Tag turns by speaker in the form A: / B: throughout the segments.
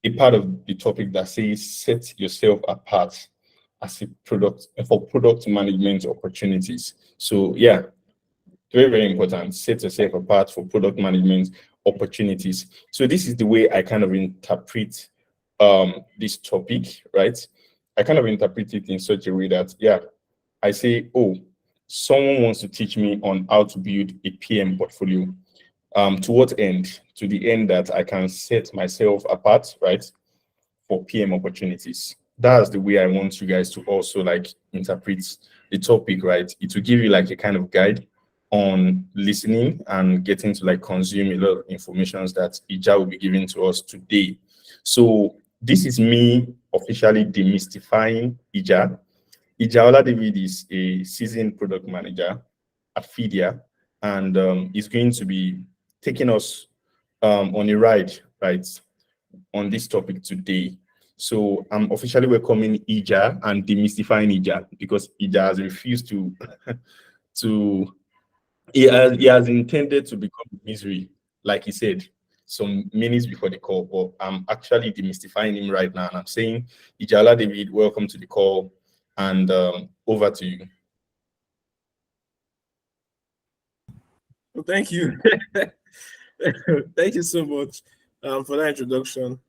A: a part of the topic that says set yourself apart as a product for product management opportunities. So yeah, very, very important. Set yourself apart for product management opportunities. So this is the way I kind of interpret this topic, right? I kind of interpret it in such a way that, yeah, I say, oh, someone wants to teach me on how to build a PM portfolio. To what end? To the end that I can set myself apart, right, for PM opportunities. That's the way I want you guys to also like interpret the topic, right? It will give you like a kind of guide on listening and getting to like consume a lot of information that IJA will be giving to us today. So this is me officially demystifying IJA. IJAOLA David is a seasoned product manager at FIDIA, and is going to be taking us on a ride, right, on this topic today. So I'm officially welcoming IJA and demystifying IJA because IJA has refused to he has intended to become misery, like he said some minutes before the call, but I'm actually demystifying him right now. And I'm saying, IJAOLA David, welcome to the call, and over to you.
B: Well, thank you. Thank you so much for that introduction.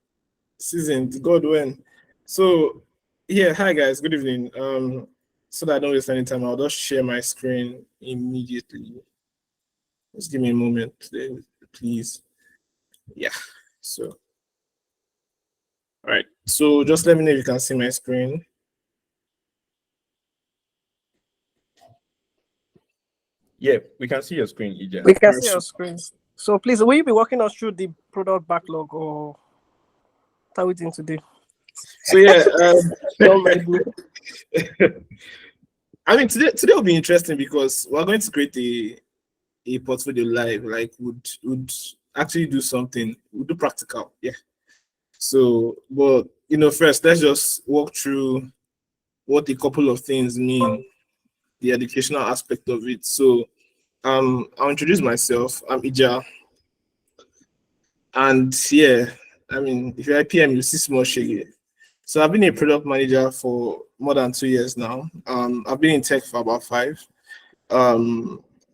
B: Seasoned, God when. So, yeah, hi guys, good evening. So that I don't waste any time, I'll just share my screen immediately. Just give me a moment, please. Yeah, so. All right, so just let me know if you can see my screen.
A: Yeah, we can see your screen, IJA.
C: We can see your screen. So please, will you be walking us through the product backlog, or what are we doing today?
B: So yeah, I mean today will be interesting because we're going to create a portfolio live. Like would actually do something. We'll do practical, yeah. So, but first let's just walk through what a couple of things mean, the educational aspect of it. So I'll introduce myself. I'm IJA. And yeah, I mean, if you're a PM, you see small shaggy. So I've been a product manager for more than 2 years now. I've been in tech for about 5.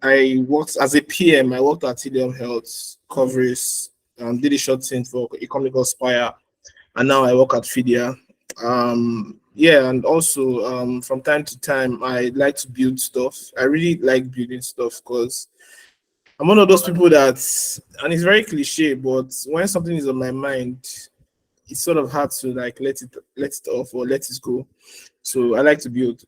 B: I worked as a PM. I worked at Helium Health, Coverage, did a short stint for a company called Spire, and now I work at FIDIA. Yeah, and also from time to time, I like to build stuff. I really like building stuff because I'm one of those people that, and it's very cliche, but when something is on my mind, it's sort of hard to like let it off or let it go. So I like to build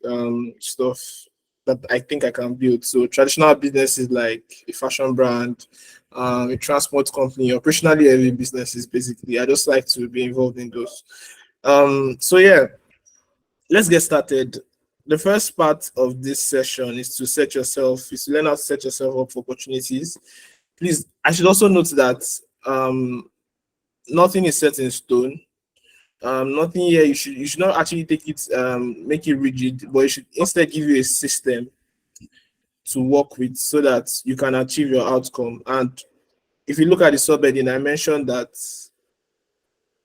B: stuff that I think I can build. So traditional businesses like a fashion brand, a transport company, operationally heavy businesses, basically. I just like to be involved in those. So yeah, let's get started. The first part of this session is to learn how to set yourself up for opportunities. Please, I should also note that nothing is set in stone. Nothing here, you should not actually take it, make it rigid, but you should instead give you a system to work with so that you can achieve your outcome. And if you look at the subheading, I mentioned that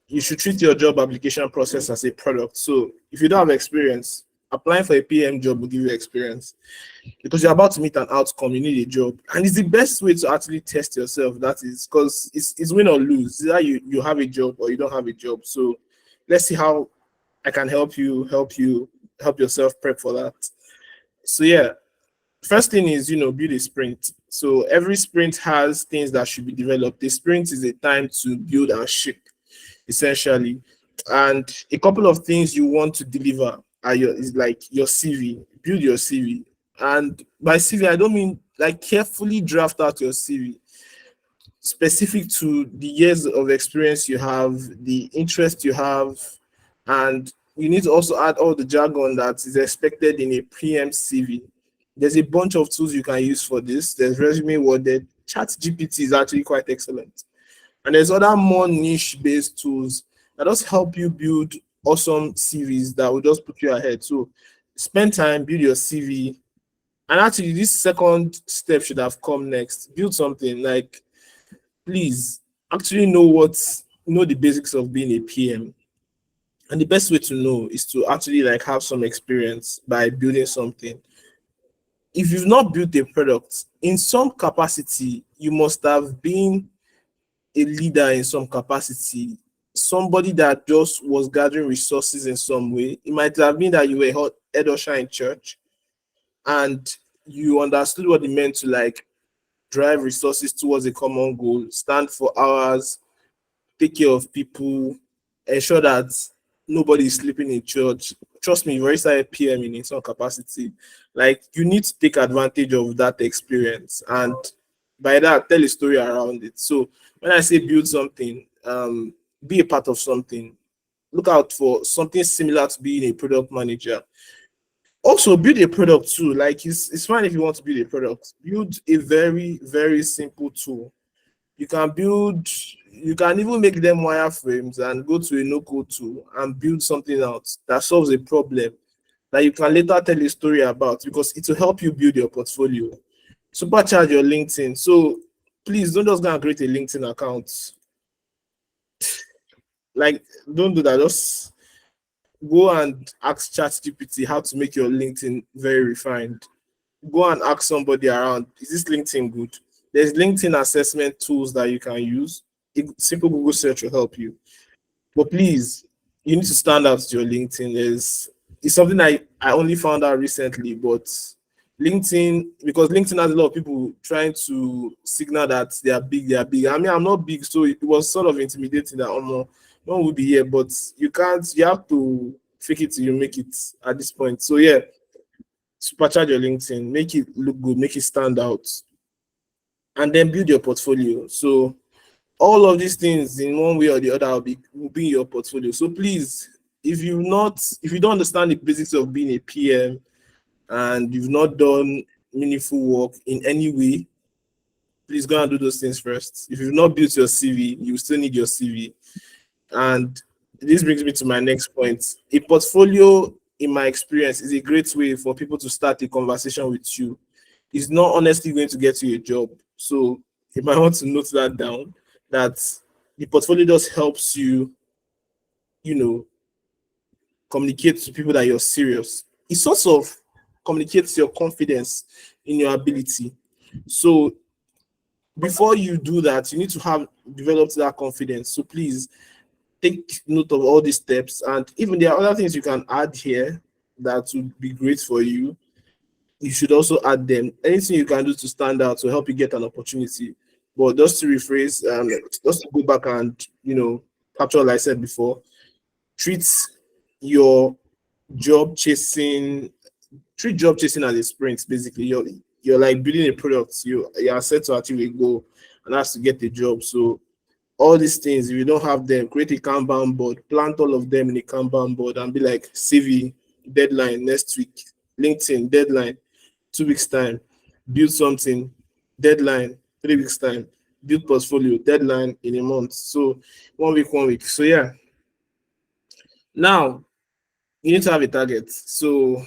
B: you should treat your job application process as a product. So if you don't have experience, applying for a PM job will give you experience because you're about to meet an outcome. You need a job, and it's the best way to actually test yourself. That is because it's win or lose. Either you have a job or you don't have a job. So let's see how I can help yourself prep for that. So yeah, first thing is build a sprint. So every sprint has things that should be developed. The sprint is a time to build and ship, essentially. And a couple of things you want to deliver is like your CV. Build your CV. And by CV, I don't mean like carefully draft out your CV specific to the years of experience you have, the interest you have, and you need to also add all the jargon that is expected in a PM CV. There's a bunch of tools you can use for this. There's Resume Worded. ChatGPT is actually quite excellent. And there's other more niche-based tools that just help you build awesome CVs that will just put you ahead. So spend time, build your CV. And actually, this second step should have come next. Build something like, please, actually know what know the basics of being a PM. And the best way to know is to actually like have some experience by building something. If you've not built a product, in some capacity, you must have been a leader in some capacity, somebody that just was gathering resources in some way. It might have been that you were head usher in church and you understood what it meant to like drive resources towards a common goal, stand for hours, take care of people, ensure that nobody is sleeping in church. Trust me, you've already started PM in some capacity. Like you need to take advantage of that experience, and by that, tell a story around it. So when I say build something, be a part of something. Look out for something similar to being a product manager. Also, build a product too. Like it's fine if you want to build a product. Build a very, very simple tool. You can build, you can even make them wireframes and go to a no-code tool and build something out that solves a problem that you can later tell a story about, because it will help you build your portfolio. Supercharge your LinkedIn. So please don't just go and create a LinkedIn account. Like, don't do that. Just go and ask ChatGPT how to make your LinkedIn very refined. Go and ask somebody around, is this LinkedIn good? There's LinkedIn assessment tools that you can use. Simple Google search will help you. But please, you need to stand out to your LinkedIn. It's something I only found out recently, but LinkedIn, because LinkedIn has a lot of people trying to signal that they are big, they are big. I mean, I'm not big, so it was sort of intimidating that no one will be here, but you have to fake it till you make it at this point. So yeah, supercharge your LinkedIn, make it look good, make it stand out, and then build your portfolio. So all of these things in one way or the other will be in your portfolio. So please, if you don't understand the basics of being a PM and you've not done meaningful work in any way, please go and do those things first. If you've not built your CV, you still need your CV. And this brings me to my next point. A portfolio, in my experience, is a great way for people to start a conversation with you. It's not honestly going to get you a job. So you might want to note that down, that the portfolio just helps you, communicate to people that you're serious. It sort of communicates your confidence in your ability. So before you do that, you need to have developed that confidence. So please take note of all these steps. And even there are other things you can add here that would be great for you. You should also add them. Anything you can do to stand out to help you get an opportunity. But just to rephrase, just to go back and capture what I said before, treat your job chasing as a sprint. Basically, you're like building a product. You are set to achieve a goal, and that's to get a job. So all these things, if you don't have them, create a Kanban board, plant all of them in a Kanban board, and be like, CV deadline next week, LinkedIn deadline 2 weeks time, build something deadline 3 weeks time, build portfolio deadline in a month. So 1 week. So yeah. Now you need to have a target. So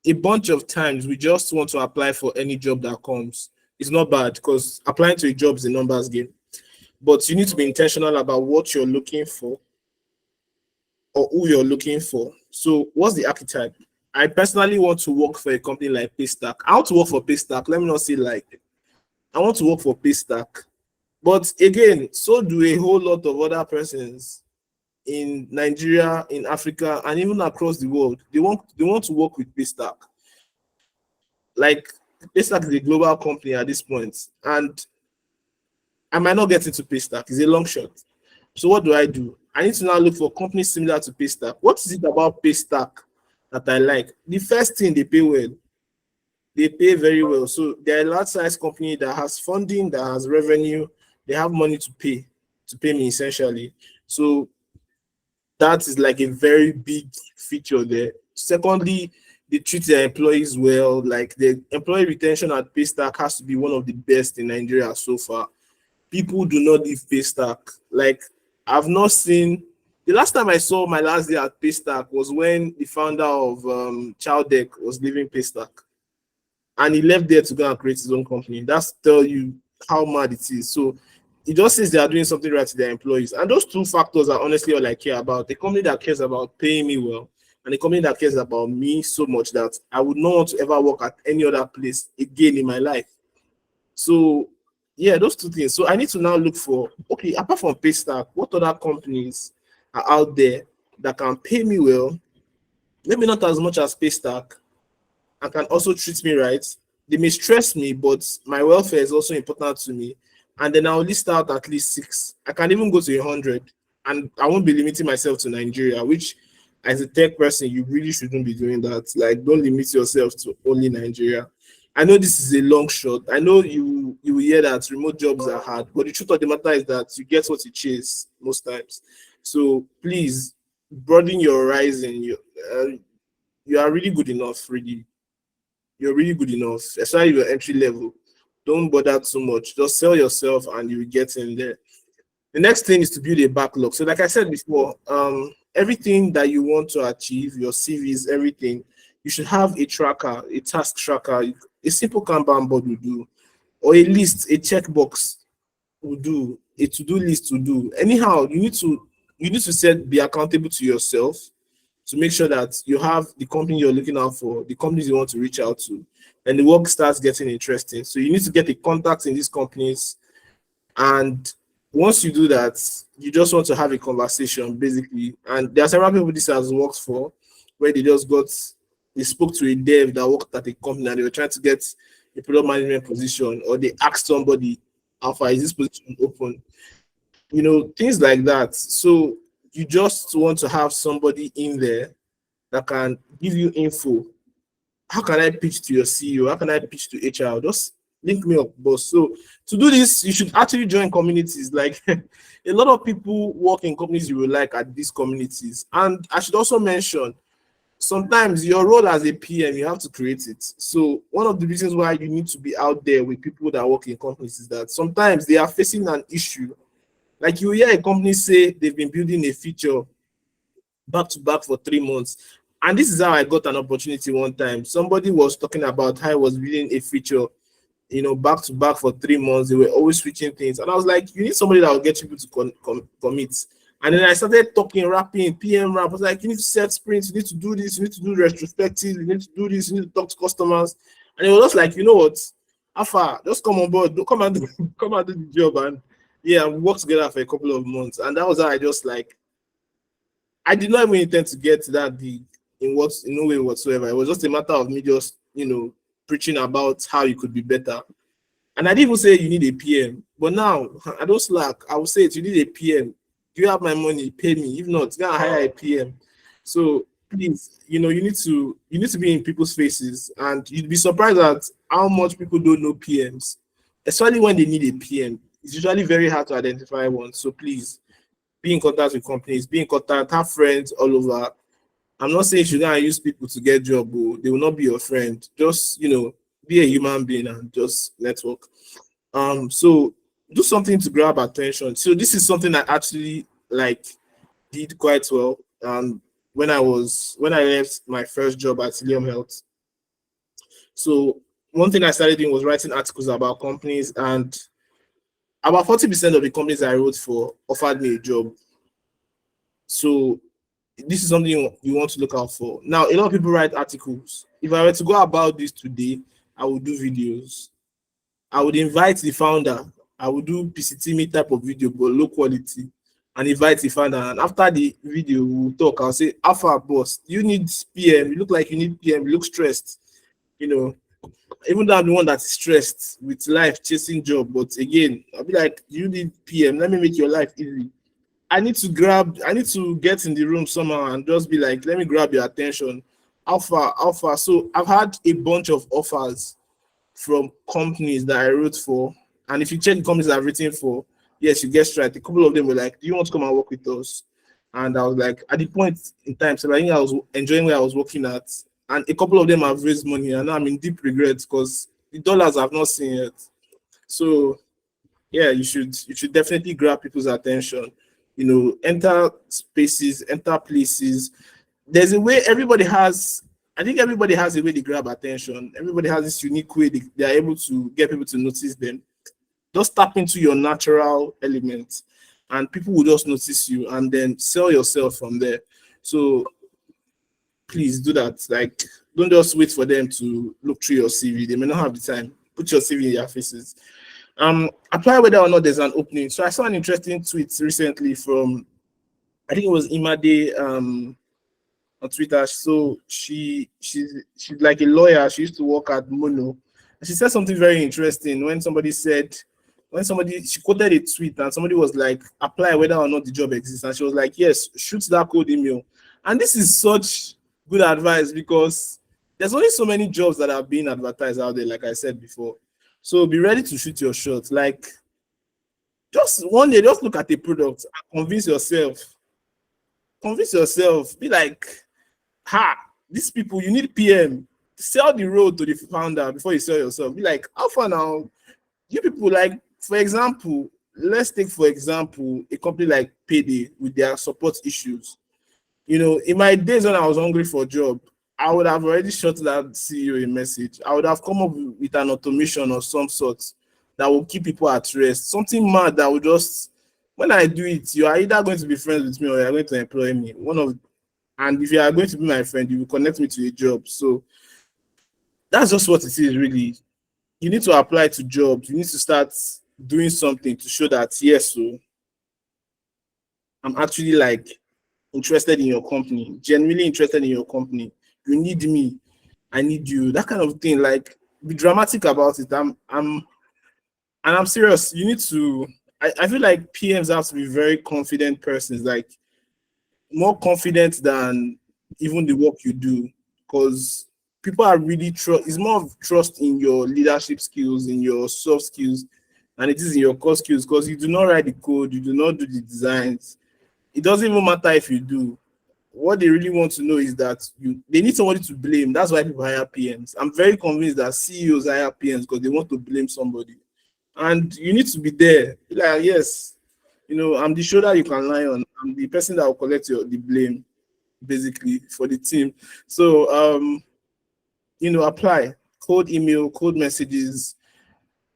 B: a bunch of times we just want to apply for any job that comes. It's not bad, because applying to a job is a numbers game. But you need to be intentional about what you're looking for or who you're looking for. So what's the archetype? I personally want to work for a company like Paystack. I want to work for Paystack. Let me not say like, I want to work for Paystack. But again, so do a whole lot of other persons in Nigeria, in Africa, and even across the world. They want to work with Paystack. Like, Paystack is a global company at this point, and I might not get into Paystack. It's a long shot. So what do? I need to now look for companies similar to Paystack. What is it about Paystack that I like? The first thing, they pay well. They pay very well. So they're a large size company that has funding, that has revenue. They have money to pay me essentially. So that is like a very big feature there. Secondly, they treat their employees well. Like, the employee retention at Paystack has to be one of the best in Nigeria so far. People do not leave Paystack. Like, I've not seen, the last time I saw my last day at Paystack was when the founder of Chowdeck was leaving Paystack, and he left there to go and create his own company. That's to tell you how mad it is. So it just says they are doing something right to their employees. And those two factors are honestly all I care about. A company that cares about paying me well, and a company that cares about me so much that I would not want to ever work at any other place again in my life. So yeah, those two things. So I need to now look for, okay, apart from Paystack, what other companies are out there that can pay me well, maybe not as much as Paystack, and can also treat me right. They may stress me, but my welfare is also important to me. And then I'll list out at least 6. I can even go to 100, and I won't be limiting myself to Nigeria, which as a tech person, you really shouldn't be doing that. Like, don't limit yourself to only Nigeria. I know this is a long shot. I know you will hear that remote jobs are hard, but the truth of the matter is that you get what you chase most times. So please broaden your horizon. You are really good enough, really. You're really good enough, especially your entry level. Don't bother too much. Just sell yourself and you will get in there. The next thing is to build a backlog. So like I said before, everything that you want to achieve, your CVs, everything, you should have a tracker, a task tracker. A simple Kanban board will do, or a list, a checkbox will do, a to-do list will do. Anyhow, you need to be accountable to yourself to make sure that you have the company you're looking out for, the companies you want to reach out to, and the work starts getting interesting. So you need to get a contact in these companies, and once you do that, you just want to have a conversation, basically. And there are several people this has worked for, where they spoke to a dev that worked at a company and they were trying to get a product management position, or they asked somebody, Alpha, is this position open? Things like that. So you just want to have somebody in there that can give you info. How can I pitch to your CEO? How can I pitch to HR? Just link me up, boss. So to do this, you should actually join communities. Like a lot of people work in companies you will like at these communities. And I should also mention, sometimes your role as a PM, you have to create it. So one of the reasons why you need to be out there with people that work in companies is that sometimes they are facing an issue. Like you hear a company say they've been building a feature back to back for 3 months. And this is how I got an opportunity one time. Somebody was talking about how I was building a feature, back to back for 3 months. They were always switching things. And I was like, you need somebody that will get people to commit. And then I started talking, rapping, PM rap. I was like, you need to set sprints, you need to do this, you need to do retrospective, you need to do this, you need to talk to customers. And it was just like, you know what, Alpha, just come on board, come and do the job. And yeah, we worked together for a couple of months. And that was how I just like, I did not even intend to get that big in no way whatsoever. It was just a matter of me just, preaching about how you could be better. And I didn't even say you need a PM. But now, I don't slack. I will say it, you need a PM. Do you have my money? Pay me. If not, you're gonna hire a PM. So please, you need to be in people's faces, and you'd be surprised at how much people don't know PMs, especially when they need a PM. It's usually very hard to identify one. So please be in contact with companies, be in contact, have friends all over. I'm not saying you're gonna use people to get job, but they will not be your friend. Just be a human being and just network. So do something to grab attention. So this is something I actually did quite well. When I left my first job at Helium Health. So one thing I started doing was writing articles about companies, and about 40% of the companies I wrote for offered me a job. So this is something you want to look out for. Now, a lot of people write articles. If I were to go about this today, I would do videos. I would invite the founder. I would do PCTME type of video, but low quality, and invite the founder. And after the video, we'll talk. I'll say, Alpha, boss, you need PM. You look like you need PM. You look stressed. Even though I'm the one that's stressed with life, chasing job. But again, I'll be like, you need PM. Let me make your life easy. I need to get in the room somehow and just be like, let me grab your attention. Alpha. So I've had a bunch of offers from companies that I wrote for. And if you check the companies I've written for, yes, you guessed right. A couple of them were like, do you want to come and work with us? And I was like, at the point in time, so I think I was enjoying where I was working at. And a couple of them have raised money, and now I'm in deep regret because the dollars I've not seen yet. So yeah, you should definitely grab people's attention. Enter spaces, enter places. There's a way I think everybody has a way to grab attention. Everybody has this unique way they are able to get people to notice them. Just tap into your natural element, and people will just notice you, and then sell yourself from there. So please do that. Like, don't just wait for them to look through your CV. They may not have the time. Put your CV in their faces. Apply whether or not there's an opening. So I saw an interesting tweet recently from, I think it was Imade on Twitter. So she's like a lawyer. She used to work at Mono. And she said something very interesting when she quoted a tweet and somebody was like, apply whether or not the job exists. And she was like, yes, shoot that cold email. And this is such good advice because there's only so many jobs that are being advertised out there, like I said before. So be ready to shoot your shot. Like, just one day, just look at the product and convince yourself. Convince yourself. Be like, these people, you need PM. Sell the road to the founder before you sell yourself. Be like, how far now? You people, like, for example, let's take, for example, a company like Payday with their support issues. You know, in my days when I was hungry for a job, I would have already shot that CEO a message. I would have come up with an automation of some sort that will keep people at rest. Something mad that will just, when I do it, you are either going to be friends with me or you are going to employ me. And if you are going to be my friend, you will connect me to a job. So that's just what it is, really. You need to apply to jobs. You need to start doing something to show that, yes, so I'm actually like interested in your company, genuinely interested in your company. You need me, I need you, that kind of thing. Like, be dramatic about it. I'm serious. You need to, I feel like PMs have to be very confident persons, like more confident than even the work you do, because people are really it's more of trust in your leadership skills, in your soft skills, and it is in your core skills, because you do not write the code, you do not do the designs. It doesn't even matter if you do. What they really want to know is that they need somebody to blame. That's why people hire PMs. I'm very convinced that CEOs hire PMs because they want to blame somebody. And you need to be there. Be like, yes, you know, I'm the shoulder you can lie on. I'm the person that will collect the blame, basically, for the team. So, you know, apply. Cold email, cold messages.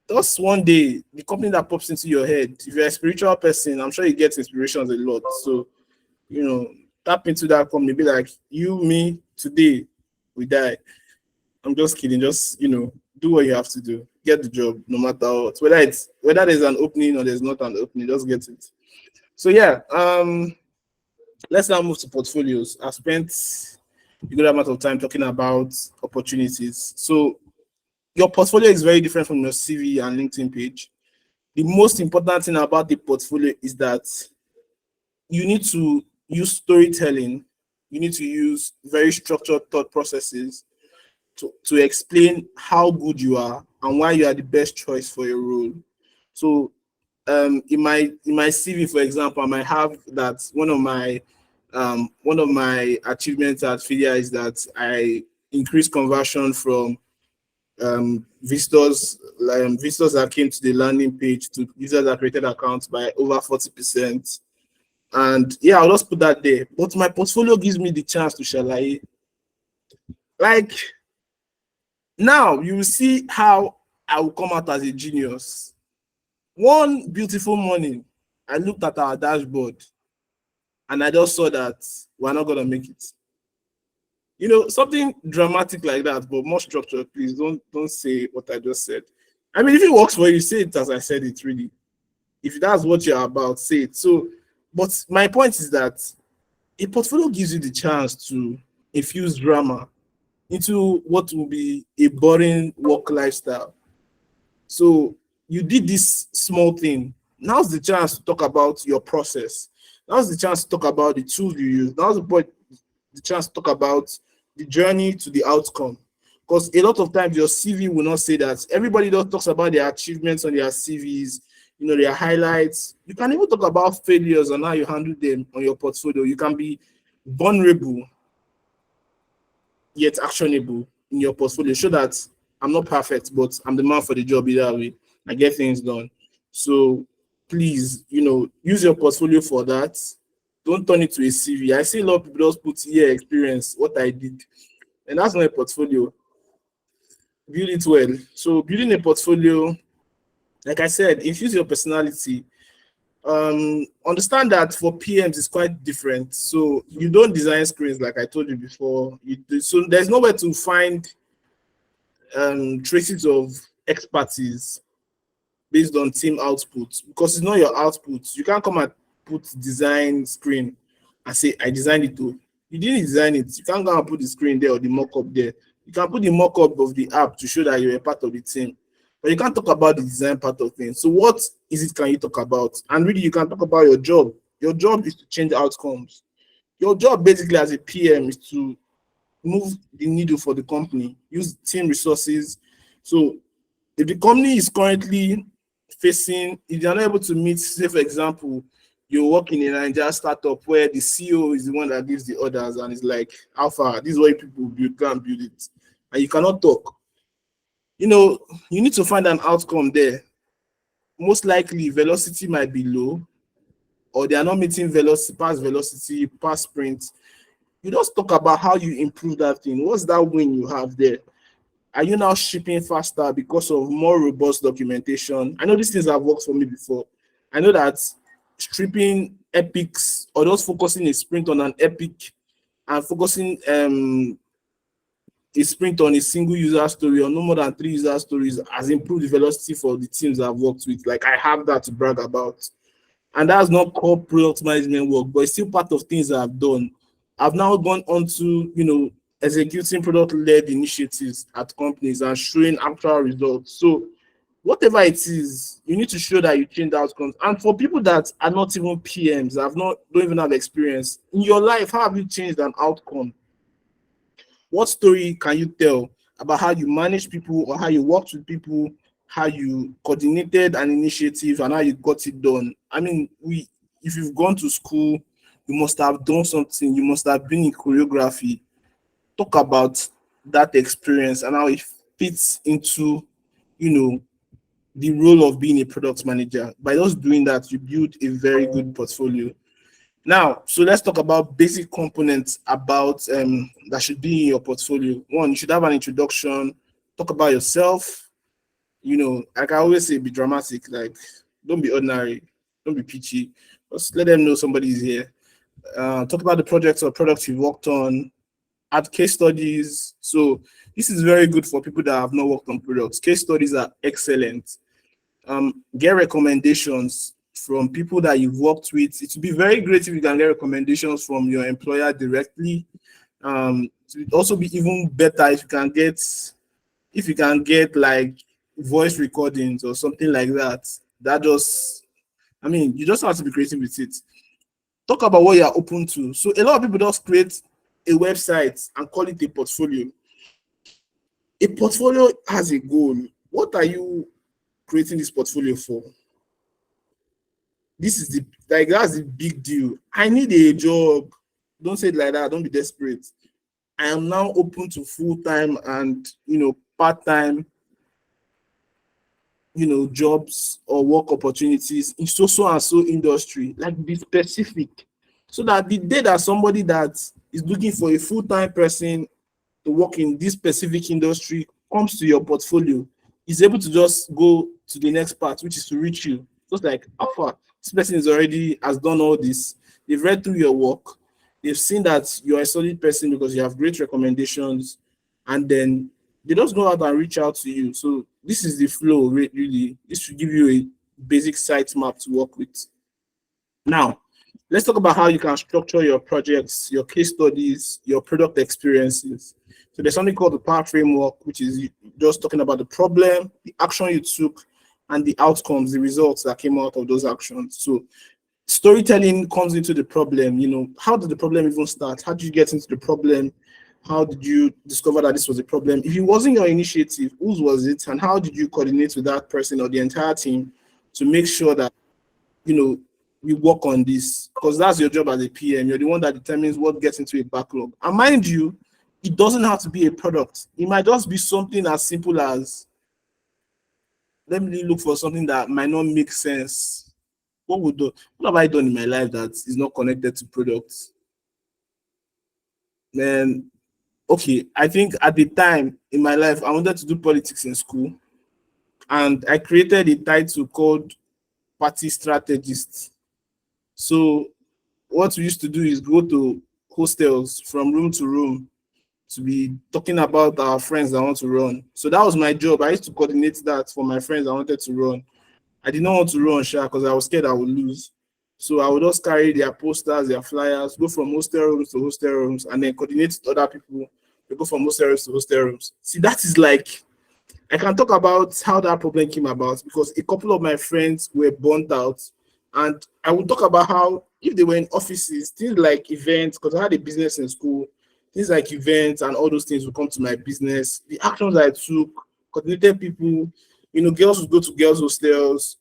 B: Just one day, the company that pops into your head. If you're a spiritual person, I'm sure you get inspirations a lot. So, you know, tap into that company, be like, you, me, today, we die. I'm just kidding. Just, you know, do what you have to do. Get the job, no matter what. Whether there's an opening or there's not an opening, just get it. So yeah, let's now move to portfolios. I spent a good amount of time talking about opportunities. So your portfolio is very different from your CV and LinkedIn page. The most important thing about the portfolio is that you need to use storytelling. You need to use very structured thought processes to explain how good you are and why you are the best choice for your role. So in my CV, for example, I might have that one of my achievements at FIDIA is that I increased conversion from visitors that came to the landing page to users that created accounts by over 40%. And yeah, I'll just put that there. But my portfolio gives me the chance to shalaye. Like, now you will see how I will come out as a genius. One beautiful morning, I looked at our dashboard and I just saw that we're not gonna make it. You know, something dramatic like that, but more structured. Please don't say what I just said. I mean, if it works for you, say it as I said it, really. If that's what you're about, say it. So, but my point is that a portfolio gives you the chance to infuse drama into what will be a boring work lifestyle. So you did this small thing. Now's the chance to talk about your process. Now's the chance to talk about the tools you use. Now's the chance to talk about the journey to the outcome. Because a lot of times your CV will not say that. Everybody just talks about their achievements on their CVs, you know, their highlights. You can even talk about failures and how you handle them on your portfolio. You can be vulnerable yet actionable in your portfolio. Show that I'm not perfect, but I'm the man for the job either way. I get things done. So please, you know, use your portfolio for that. Don't turn it to a CV. I see a lot of people just put here experience, what I did. And that's not a portfolio. Build it well. So building a portfolio like I said, infuse your personality. Understand that for PMs it's quite different. So you don't design screens like I told you before. So there's nowhere to find traces of expertise based on team output, because it's not your output. You can't come and put design screen and say I designed it too. You didn't design it. You can't go and put the screen there or the mock-up there. You can put the mock-up of the app to show that you're a part of the team, but you can't talk about the design part of things. So what is it can you talk about? And really, you can talk about your job. Your job is to change outcomes. Your job basically as a PM is to move the needle for the company, use team resources. So if the company is currently facing, if you're not able to meet, say for example, you're working in a Nigeria startup where the CEO is the one that gives the orders and it's like, how far? This is what people build, go and build it. And you cannot talk. You know, you need to find an outcome there. Most likely velocity might be low, or they are not meeting velocity, past sprint. You just talk about how you improve that thing. What's that win you have there? Are you now shipping faster because of more robust documentation? I know these things have worked for me before. I know that stripping epics or just focusing a sprint on an epic and focusing a sprint on a single user story or no more than 3 user stories has improved the velocity for the teams I've worked with. Like I have that to brag about. And that's not called product management work, but it's still part of things that I've done. I've now gone on to, executing product-led initiatives at companies and showing actual results. So whatever it is, you need to show that you change outcomes. And for people that are not even PMs, don't even have experience in your life, how have you changed an outcome? What story can you tell about how you manage people or how you worked with people, how you coordinated an initiative and how you got it done? I mean, if you've gone to school, you must have done something, you must have been in choreography. Talk about that experience and how it fits into, the role of being a product manager. By just doing that, you build a very good portfolio. Now, so let's talk about basic components about that should be in your portfolio. One, you should have an introduction, talk about yourself. Like I always say, be dramatic, like don't be ordinary, don't be pitchy. Just let them know somebody is here. Talk about the projects or products you've worked on, add case studies. So this is very good for people that have not worked on products. Case studies are excellent. Get recommendations from people that you've worked with. It would be very great if you can get recommendations from your employer directly. It would also be even better if you can get like voice recordings or something like that. You just have to be creative with it. Talk about what you're open to. So a lot of people just create a website and call it a portfolio. A portfolio has a goal. What are you creating this portfolio for? That's the big deal. I need a job. Don't say it like that. Don't be desperate. I am now open to full-time and part-time jobs or work opportunities in so and so industry. Like be specific, so that the day that somebody that is looking for a full-time person to work in this specific industry comes to your portfolio, is able to just go to the next part, which is to reach you. Just like, how far this person has done all this. They've read through your work. They've seen that you're a solid person because you have great recommendations, and then they just go out and reach out to you. So this is the flow, really. This should give you a basic site map to work with. Now, let's talk about how you can structure your projects, your case studies, your product experiences. So there's something called the POWER framework, which is just talking about the problem, the action you took, and the outcomes, the results that came out of those actions. So storytelling comes into the problem. How did the problem even start? How did you get into the problem? How did you discover that this was a problem? If it wasn't your initiative, whose was it? And how did you coordinate with that person or the entire team to make sure that, we work on this? Because that's your job as a PM. You're the one that determines what gets into a backlog. And mind you, it doesn't have to be a product. It might just be something as simple as, let me look for something that might not make sense. What have I done in my life that is not connected to products? Man, okay, I think at the time in my life, I wanted to do politics in school. and I created a title called Party Strategist. So what we used to do is go to hostels from room to room to be talking about our friends that want to run. So that was my job. I used to coordinate that for my friends that wanted to run. I did not want to run, sure, because I was scared I would lose. So I would just carry their posters, their flyers, go from hostel rooms to hostel rooms, and then coordinate with other people. We go from hostel rooms to hostel rooms. See, that is like, I can talk about how that problem came about because a couple of my friends were burnt out. And I will talk about how if they were in offices, things like events, because I had a business in school, things like events and all those things will come to my business. The actions I took, coordinated people, girls would go to girls' hostels,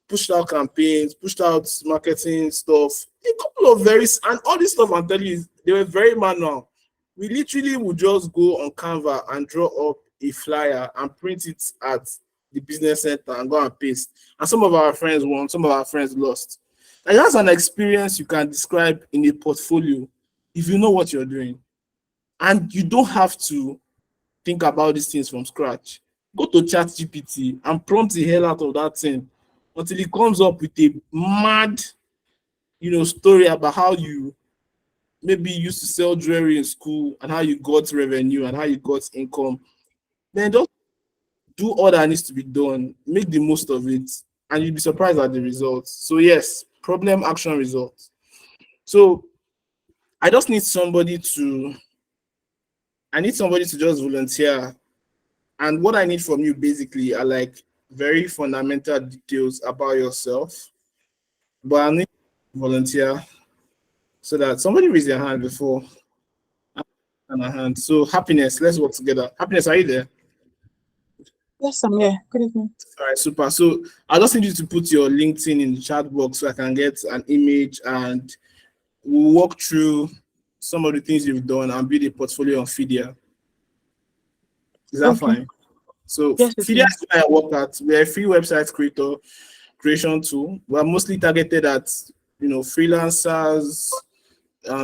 B: pushed out campaigns, pushed out marketing stuff, a couple of and all this stuff I'm telling you, they were very manual. We literally would just go on Canva and draw up a flyer and print it at the business center and go and paste. And some of our friends won, some of our friends lost. And that's an experience you can describe in a portfolio if you know what you're doing. And you don't have to think about these things from scratch. Go to ChatGPT and prompt the hell out of that thing until it comes up with a mad, story about how you maybe used to sell jewelry in school and how you got revenue and how you got income. Then just do all that needs to be done, make the most of it, and you'll be surprised at the results. So yes, problem, action, results. So I need somebody to just volunteer. And what I need from you basically are like very fundamental details about yourself. But I need to volunteer so that somebody raise their hand before. And a hand. So Happiness, let's work together. Happiness, are you there?
D: Yes, I'm here. Good evening.
B: All right, super. So I just need you to put your LinkedIn in the chat box so I can get an image and we'll walk through some of the things you've done and build a portfolio on FIDIA. Is that fine? So
D: yes,
B: FIDIA is where I work at. We're a free website creation tool. We're mostly targeted at freelancers,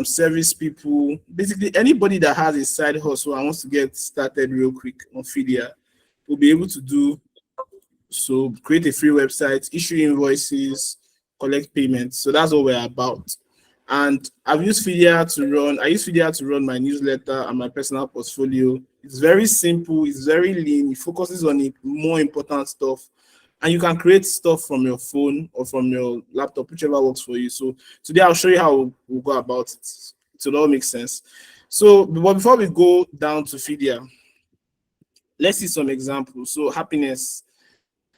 B: service people, basically anybody that has a side hustle and wants to get started real quick on FIDIA will be able to do so, create a free website, issue invoices, collect payments. So that's what we're about. And I use FIDIA to run my newsletter and my personal portfolio. It's very simple, it's very lean, it focuses on the more important stuff. And you can create stuff from your phone or from your laptop, whichever works for you. So today I'll show you how we'll go about it. So it all makes sense. So but before we go down to FIDIA, let's see some examples. So Happiness,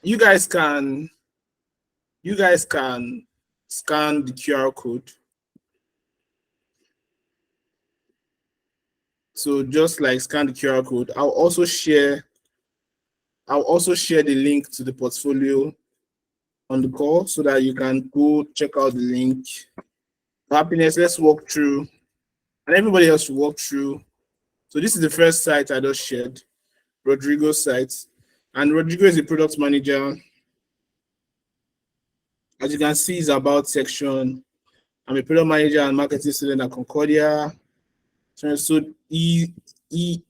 B: you guys can scan the QR code. So just like scan the QR code, I'll also share the link to the portfolio on the call so that you can go check out the link. Happiness, let's walk through, and everybody else should walk through. So this is the first site I just shared, Rodrigo's site. And Rodrigo is a product manager. As you can see, it's about section. I'm a product manager and marketing student at Concordia. So he's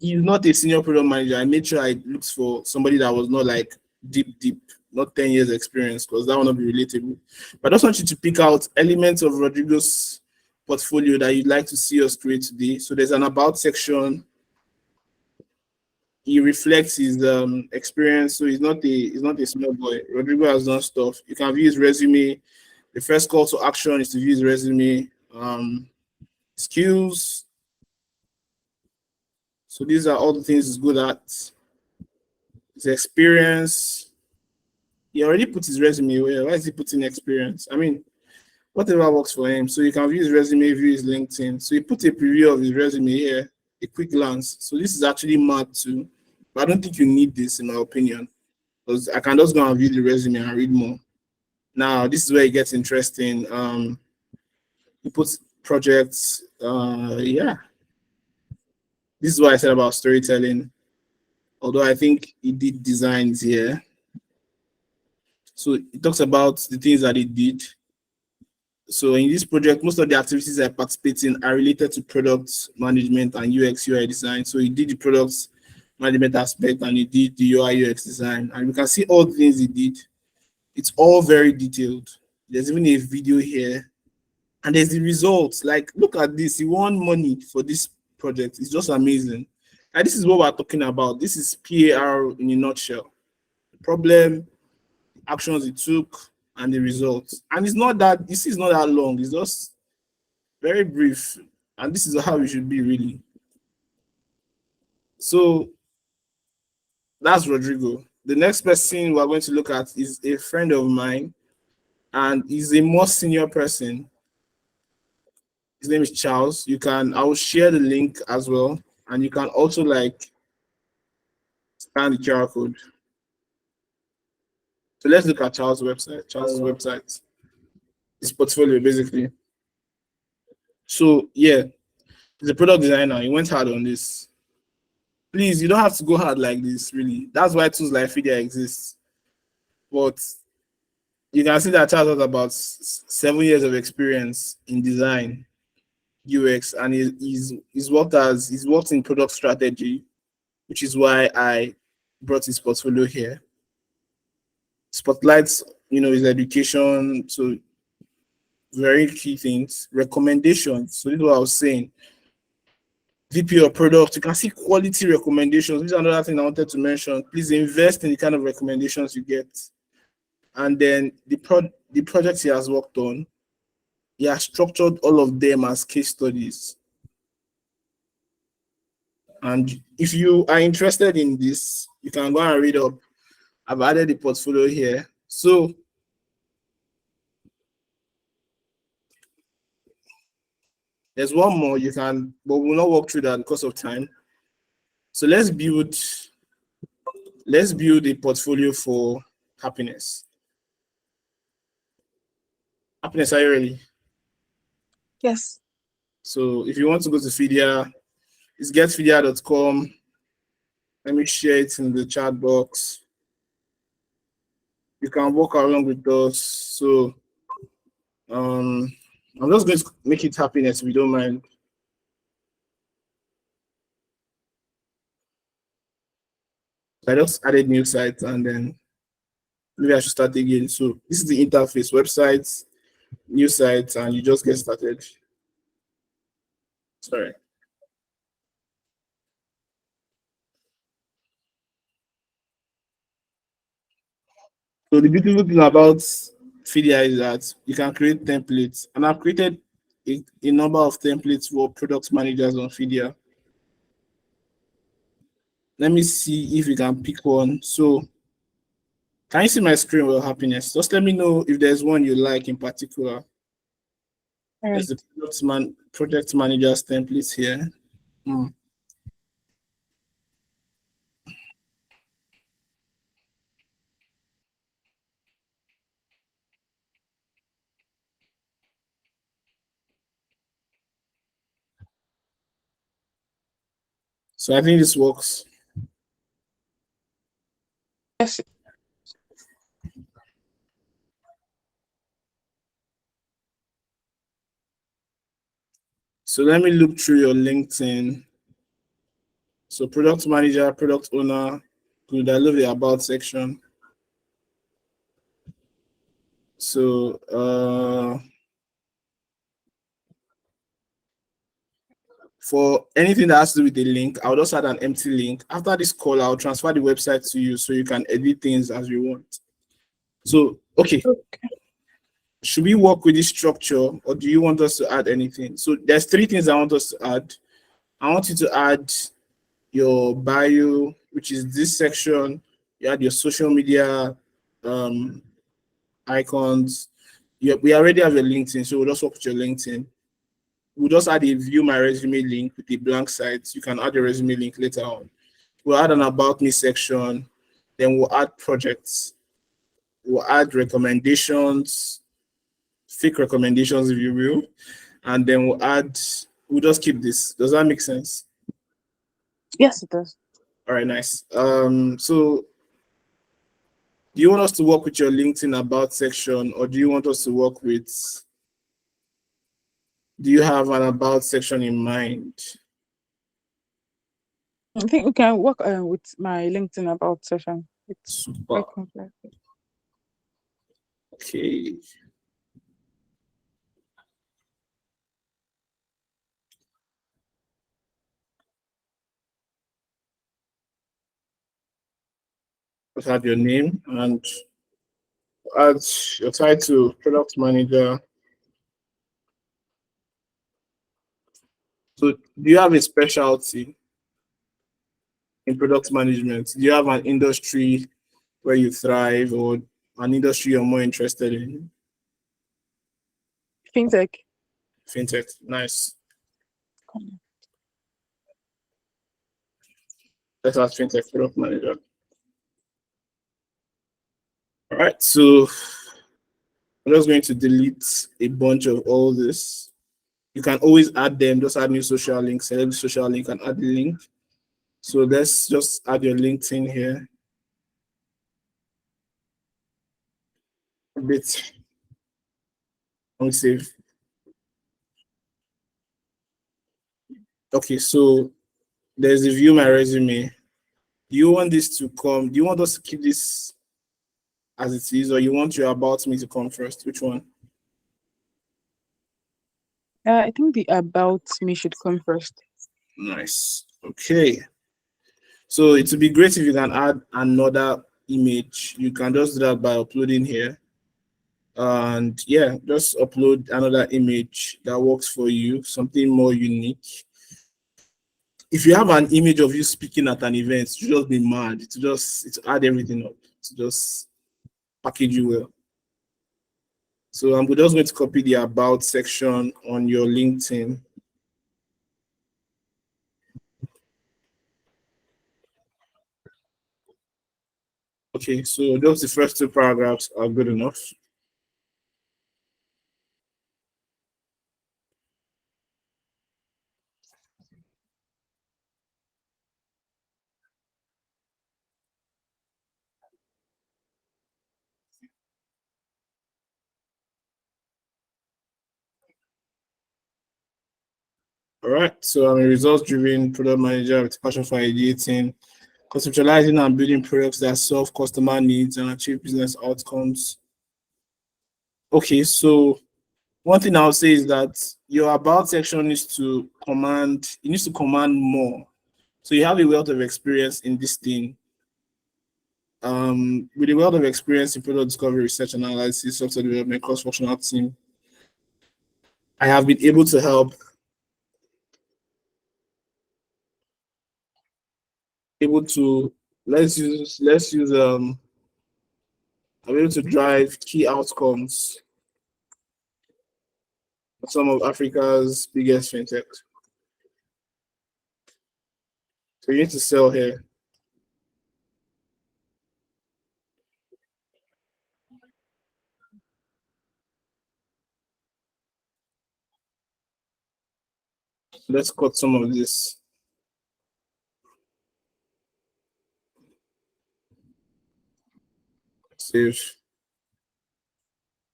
B: not a senior product manager. I made sure I looked for somebody that was not like deep, not 10 years experience, because that will not be relatable. But I just want you to pick out elements of Rodrigo's portfolio that you'd like to see us create today. So there's an about section. He reflects his experience, so he's not a small boy. Rodrigo has done stuff. You can view his resume. The first call to action is to view his resume. Skills. So these are all the things he's good at. His experience. He already put his resume where? Why is he putting experience? I mean, whatever works for him. So you can view his resume, view his LinkedIn. So he put a preview of his resume here, a quick glance. So this is actually mad too. But I don't think you need this in my opinion, because I can just go and view the resume and read more. Now, this is where it gets interesting. He puts projects, yeah. This is what I said about storytelling. Although I think he did designs here. So it talks about the things that he did. So in this project, most of the activities I participate in are related to product management and UX UI design. So he did the products management aspect, and he did the UI UX design, and you can see all the things he did. It's all very detailed. There's even a video here, and there's the results. Like, look at this. He won money for this project. It's just amazing. And this is what we're talking about. This is PAR in a nutshell. The problem, actions it took, and the results. And it's not that, this is not that long. It's just very brief. And this is how it should be, really. So that's Rodrigo. The next person we're going to look at is a friend of mine, and he's a more senior person. His name is Charles. I will share the link as well, and you can also like scan the QR code. So let's look at Charles' website. Charles's website, his portfolio basically. So yeah, he's a product designer. He went hard on this. Please, you don't have to go hard like this, really. That's why tools like FIDIA exists. But you can see that Charles has about 7 years of experience in design, UX, and he's worked in product strategy, which is why I brought his portfolio here. Spotlights, his education, so very key things. Recommendations. So this is what I was saying. VP of product, you can see quality recommendations. This is another thing I wanted to mention. Please invest in the kind of recommendations you get. And then the projects he has worked on, he has structured all of them as case studies. And if you are interested in this, you can go and read up. I've added the portfolio here. So there's one more you can, but we'll not walk through that because of time. So let's build a portfolio for happiness. Happiness, are you ready?
D: Yes.
B: So if you want to go to FIDIA, it's getfidia.com. Let me share it in the chat box. You can walk along with us. So I'm just going to make it happiness if you don't mind. I just added new sites, and then maybe I should start again. So this is the interface, websites, new sites, and you just get started. Sorry. So the beautiful thing about FIDIA is that you can create templates, and I've created a number of templates for product managers on FIDIA. Let me see if you can pick one. So can you see my screen well, happiness? Just let me know if there's one you like in particular.
D: All right.
B: There's the project managers templates here. So I think this works.
D: Yes.
B: So let me look through your LinkedIn. So product manager, product owner, good. I love the about section. So for anything that has to do with the link, I'll just add an empty link. After this call, I'll transfer the website to you so you can edit things as you want. So, okay. Should we work with this structure, or do you want us to add anything? So there's 3 things I want us to add. I want you to add your bio, which is this section. You add your social media icons. We already have your LinkedIn, so we'll just work with your LinkedIn. We'll just add a view my resume link with a blank site. You can add your resume link later on. We'll add an about me section. Then we'll add projects. We'll add recommendations, fake recommendations, if you will. And then we'll just keep this. Does that make sense?
D: Yes, it does.
B: All right, nice. So do you want us to work with your LinkedIn about section, or do you want us to work with, do you have an about section in mind?
D: I think we can work with my LinkedIn about session. It's
B: Super.
D: quite complex.
B: Okay. Just add your name and add your title, product manager. So, do you have a specialty in product management? Do you have an industry where you thrive or an industry you're more interested in?
D: Fintech.
B: Fintech. Nice. Let's add fintech product manager. All right. So, I'm just going to delete a bunch of all this. You can always add them, just add new social link, select the social link and add the link. So let's just add your LinkedIn here. A bit. Let me save. Okay, so there's the view my resume. Do you want this to come? Do you want us to keep this as it is, or you want your about me to come first? Which one?
D: I think the about me should come first.
B: Nice. Okay. So it would be great if you can add another image. You can just do that by uploading here. And yeah, just upload another image that works for you, something more unique. If you have an image of you speaking at an event, you just be mad. To add everything up, to just package you well. So I'm just going to copy the about section on your LinkedIn. Okay, so just the first two paragraphs are good enough. All right, so I'm a results-driven product manager with passion for ideating, conceptualizing and building products that solve customer needs and achieve business outcomes. Okay, so one thing I'll say is that your about section needs to command, it needs to command more. So you have a wealth of experience in this thing. With a wealth of experience in product discovery, research analysis, software development, cross-functional team, I have been able to help able to let's use I'm able to drive key outcomes of some of Africa's biggest fintechs. So you need to sell here. Let's cut some of this. Save.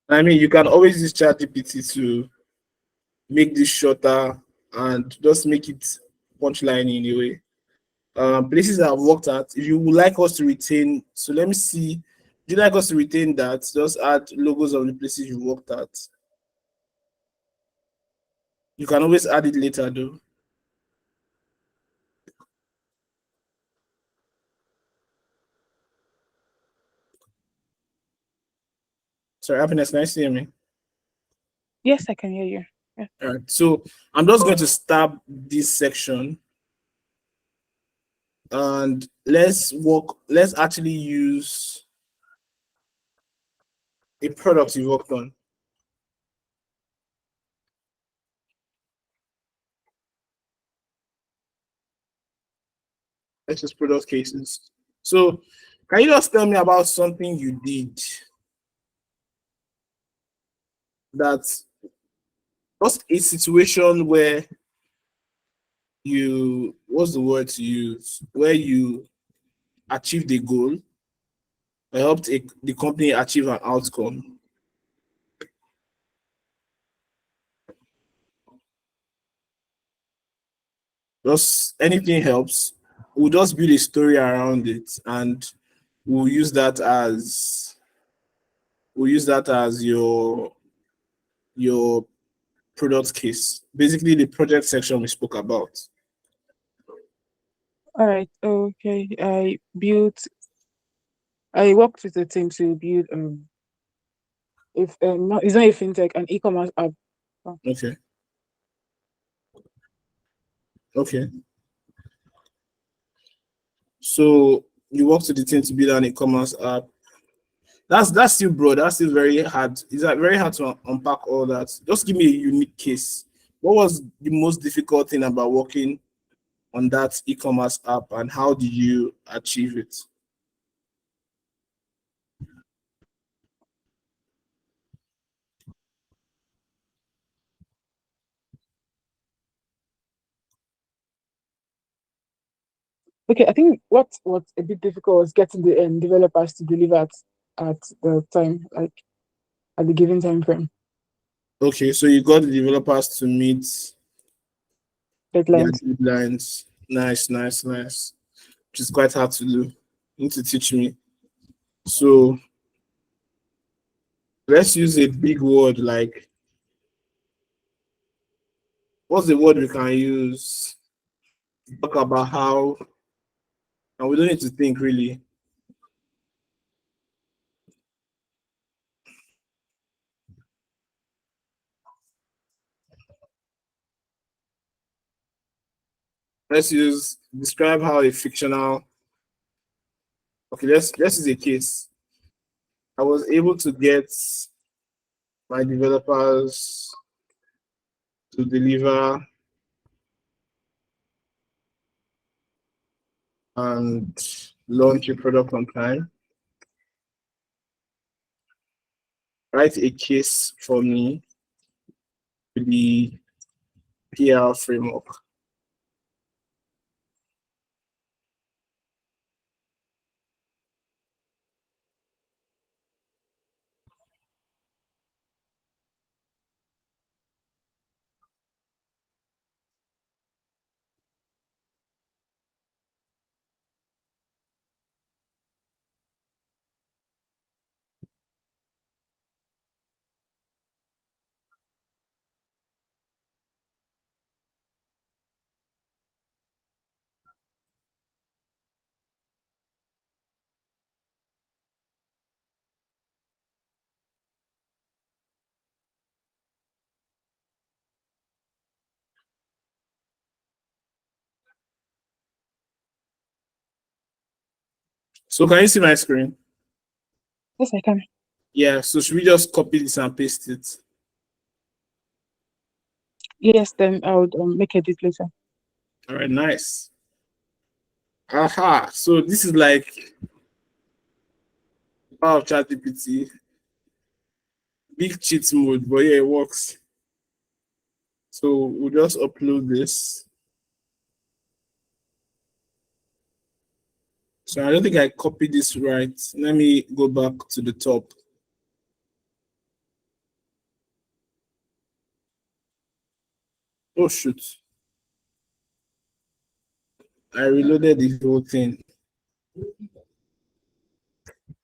B: I mean, you can always use ChatGPT to make this shorter and just make it punchline in a way. Places I've worked at, if you would like us to retain, so let me see. Would you like us to retain that? Just add logos of the places you worked at. You can always add it later though. Sorry, Happiness, can you see me?
D: Yes, I can hear you. Yeah.
B: All right, so I'm just going to stop this section and let's actually use a product you worked on. Let's just product cases. So can you just tell me about something you did that was a situation where what's the word to use, where you achieved a goal or helped the company achieve an outcome? Just anything helps. we'll just build a story around it, and we'll use that as your product case. Basically, the project section we spoke about.
D: All right. Okay. I worked with a team to build if not, it's not a fintech, an e-commerce app.
B: Okay. Okay. So you worked with the team to build an e-commerce app. That's still broad. That's still very hard. It's like very hard to unpack all that. Just give me a unique case. What was the most difficult thing about working on that e-commerce app, and how did you achieve it?
D: Okay, I think what's a bit difficult was getting the developers to deliver at the time, like at the given time frame,
B: Okay, so you got the developers to meet their
D: deadlines.
B: deadlines. Nice, nice, nice. Which is quite hard to do. You need to teach me. So let's use a big word like, what's the word we can use to talk about how, and we don't need to think really. Let's use describe how a fictional. Okay, let's use a case. I was able to get my developers to deliver and launch a product on time. Write a case for me with the PR framework. So can you see my screen?
D: Yes, I can.
B: Yeah, so should we just copy this and paste it?
D: Yes, then I would make edit later.
B: All right, nice. Aha, so this is like power of ChatGPT, big cheat mode, but yeah, it works. So we'll just upload this. So I don't think I copied this right. Let me go back to the top. Oh shoot. I reloaded the whole thing.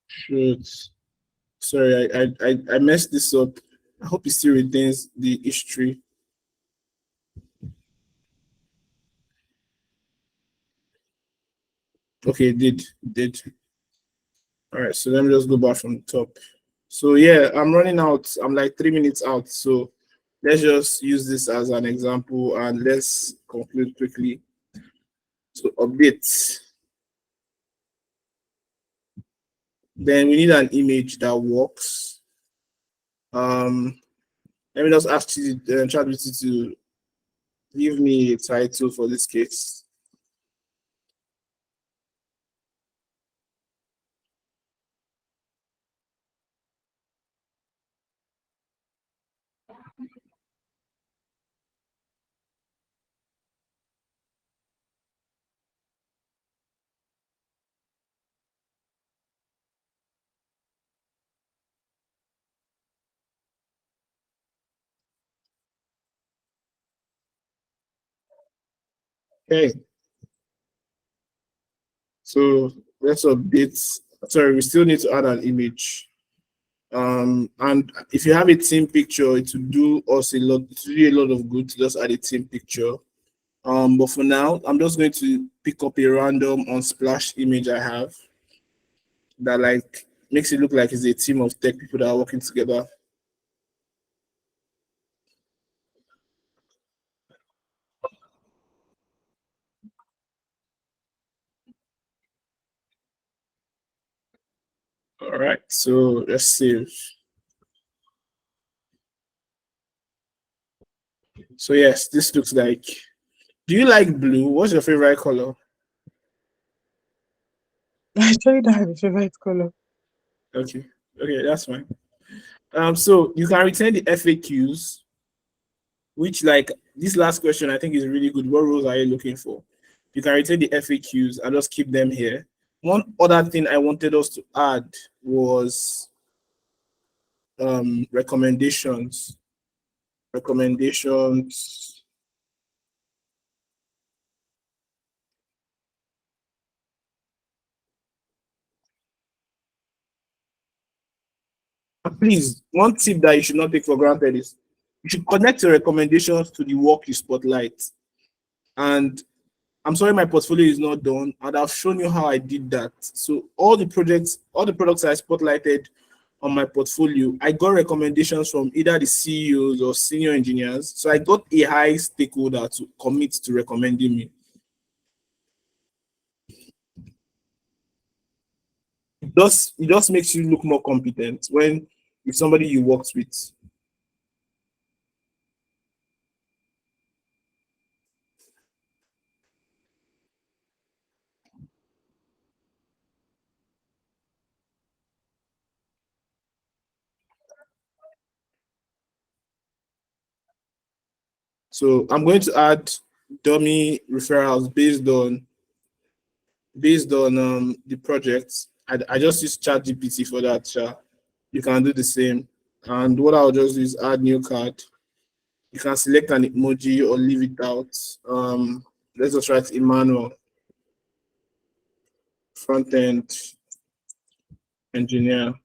B: Shoot. Sorry, I messed this up. I hope it still retains the history. Okay, it did. All right, so let me just go back from the top. So yeah, I'm running out. I'm like 3 minutes out. So let's just use this as an example and let's conclude quickly. So update. Then we need an image that works. Let me just ask you, ChatGPT to give me a title for this case. Okay. So let's update. Sorry, we still need to add an image. And if you have a team picture, it will do us a lot. It will do a lot of good to just add a team picture. But for now, I'm just going to pick up a random unsplash image I have that like makes it look like it's a team of tech people that are working together. All right, so let's save. So yes, this looks like. Do you like blue? What's your favorite color?
D: I actually don't have a favorite color.
B: Okay, that's fine. So you can return the FAQs, which like this last question I think is really good. What roles are you looking for? You can return the FAQs and just keep them here. One other thing I wanted us to add was recommendations. Recommendations. And please, one tip that you should not take for granted is you should connect your recommendations to the work you spotlight. And I'm sorry my portfolio is not done, and I've shown you how I did that. So all the products I spotlighted on my portfolio, I got recommendations from either the CEOs or senior engineers. So I got a high stakeholder to commit to recommending me. It just makes you look more competent when it's somebody you worked with. So I'm going to add dummy referrals based on the projects. I just use ChatGPT for that. You can do the same. And what I'll just do is add new card. You can select an emoji or leave it out. Let's just write Emmanuel, front end engineer.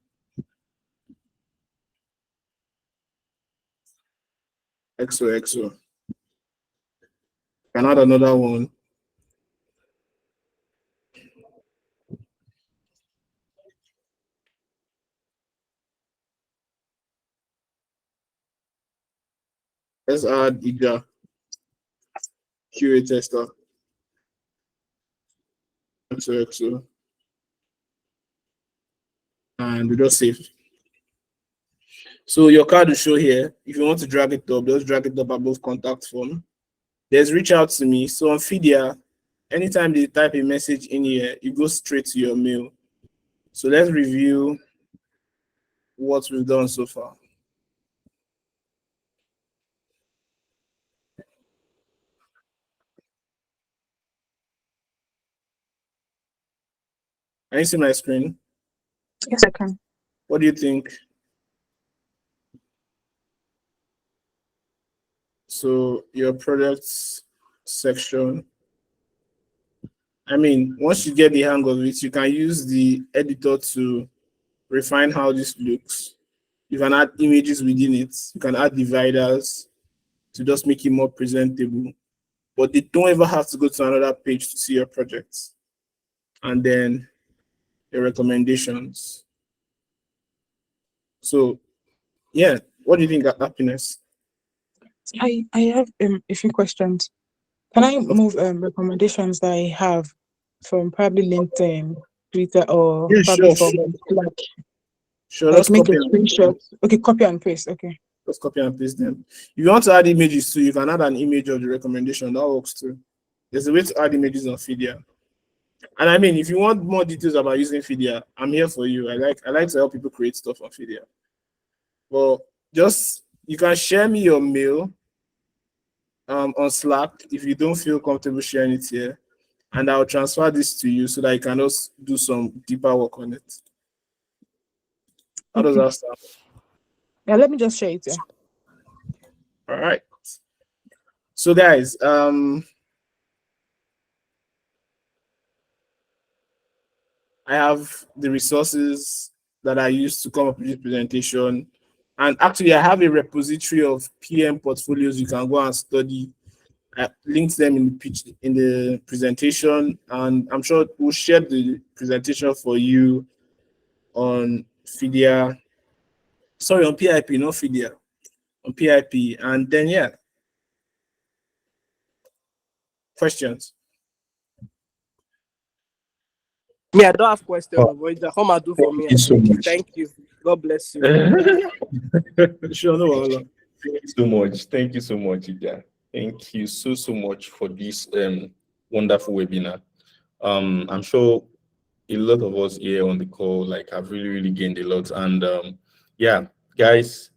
B: XOXO. Can add another one. Let's add IJA, QA tester. XOXO. And we just save. So your card will show here. If you want to drag it up, just drag it up above contact form. There's reach out to me. So on FIDIA, anytime they type a message in here, it goes straight to your mail. So let's review what we've done so far. Can you see my screen?
D: Yes, I can.
B: What do you think? So your products section. I mean, once you get the hang of it, you can use the editor to refine how this looks. You can add images within it. You can add dividers to just make it more presentable. But they don't ever have to go to another page to see your projects. And then your recommendations. So, yeah, what do you think of happiness?
D: I have a few questions. Can I move recommendations that I have from probably LinkedIn, Twitter, or
B: Yeah,
D: probably
B: sure.
D: from Slack?
B: Sure,
D: Like make a screenshot. Okay, copy and paste. Okay.
B: Just copy and paste them. If you want to add images too, you can add an image of the recommendation. That works too. There's a way to add images on FIDIA. And I mean, if you want more details about using FIDIA, I'm here for you. I like to help people create stuff on FIDIA. Well, just you can share me your mail on Slack if you don't feel comfortable sharing it here, and I'll transfer this to you so that you can just do some deeper work on it. How does that sound?
D: Yeah, let me just share it. Yeah.
B: All right. So guys, I have the resources that I use to come up with this presentation. And actually, I have a repository of PM portfolios you can go and study. I linked them in the pitch in the presentation, and I'm sure we'll share the presentation for you on FIDIA. Sorry, on PIP, not FIDIA, on PIP. And then yeah, questions.
C: Yeah, I don't have questions, but just come and do for me.
A: Thank you so much.
C: Thank you. God bless you.
B: Sure, no problem.
A: Thank you so much. Thank you so much, Ija. Thank you so much for this wonderful webinar. I'm sure a lot of us here on the call like have really gained a lot. And yeah, guys,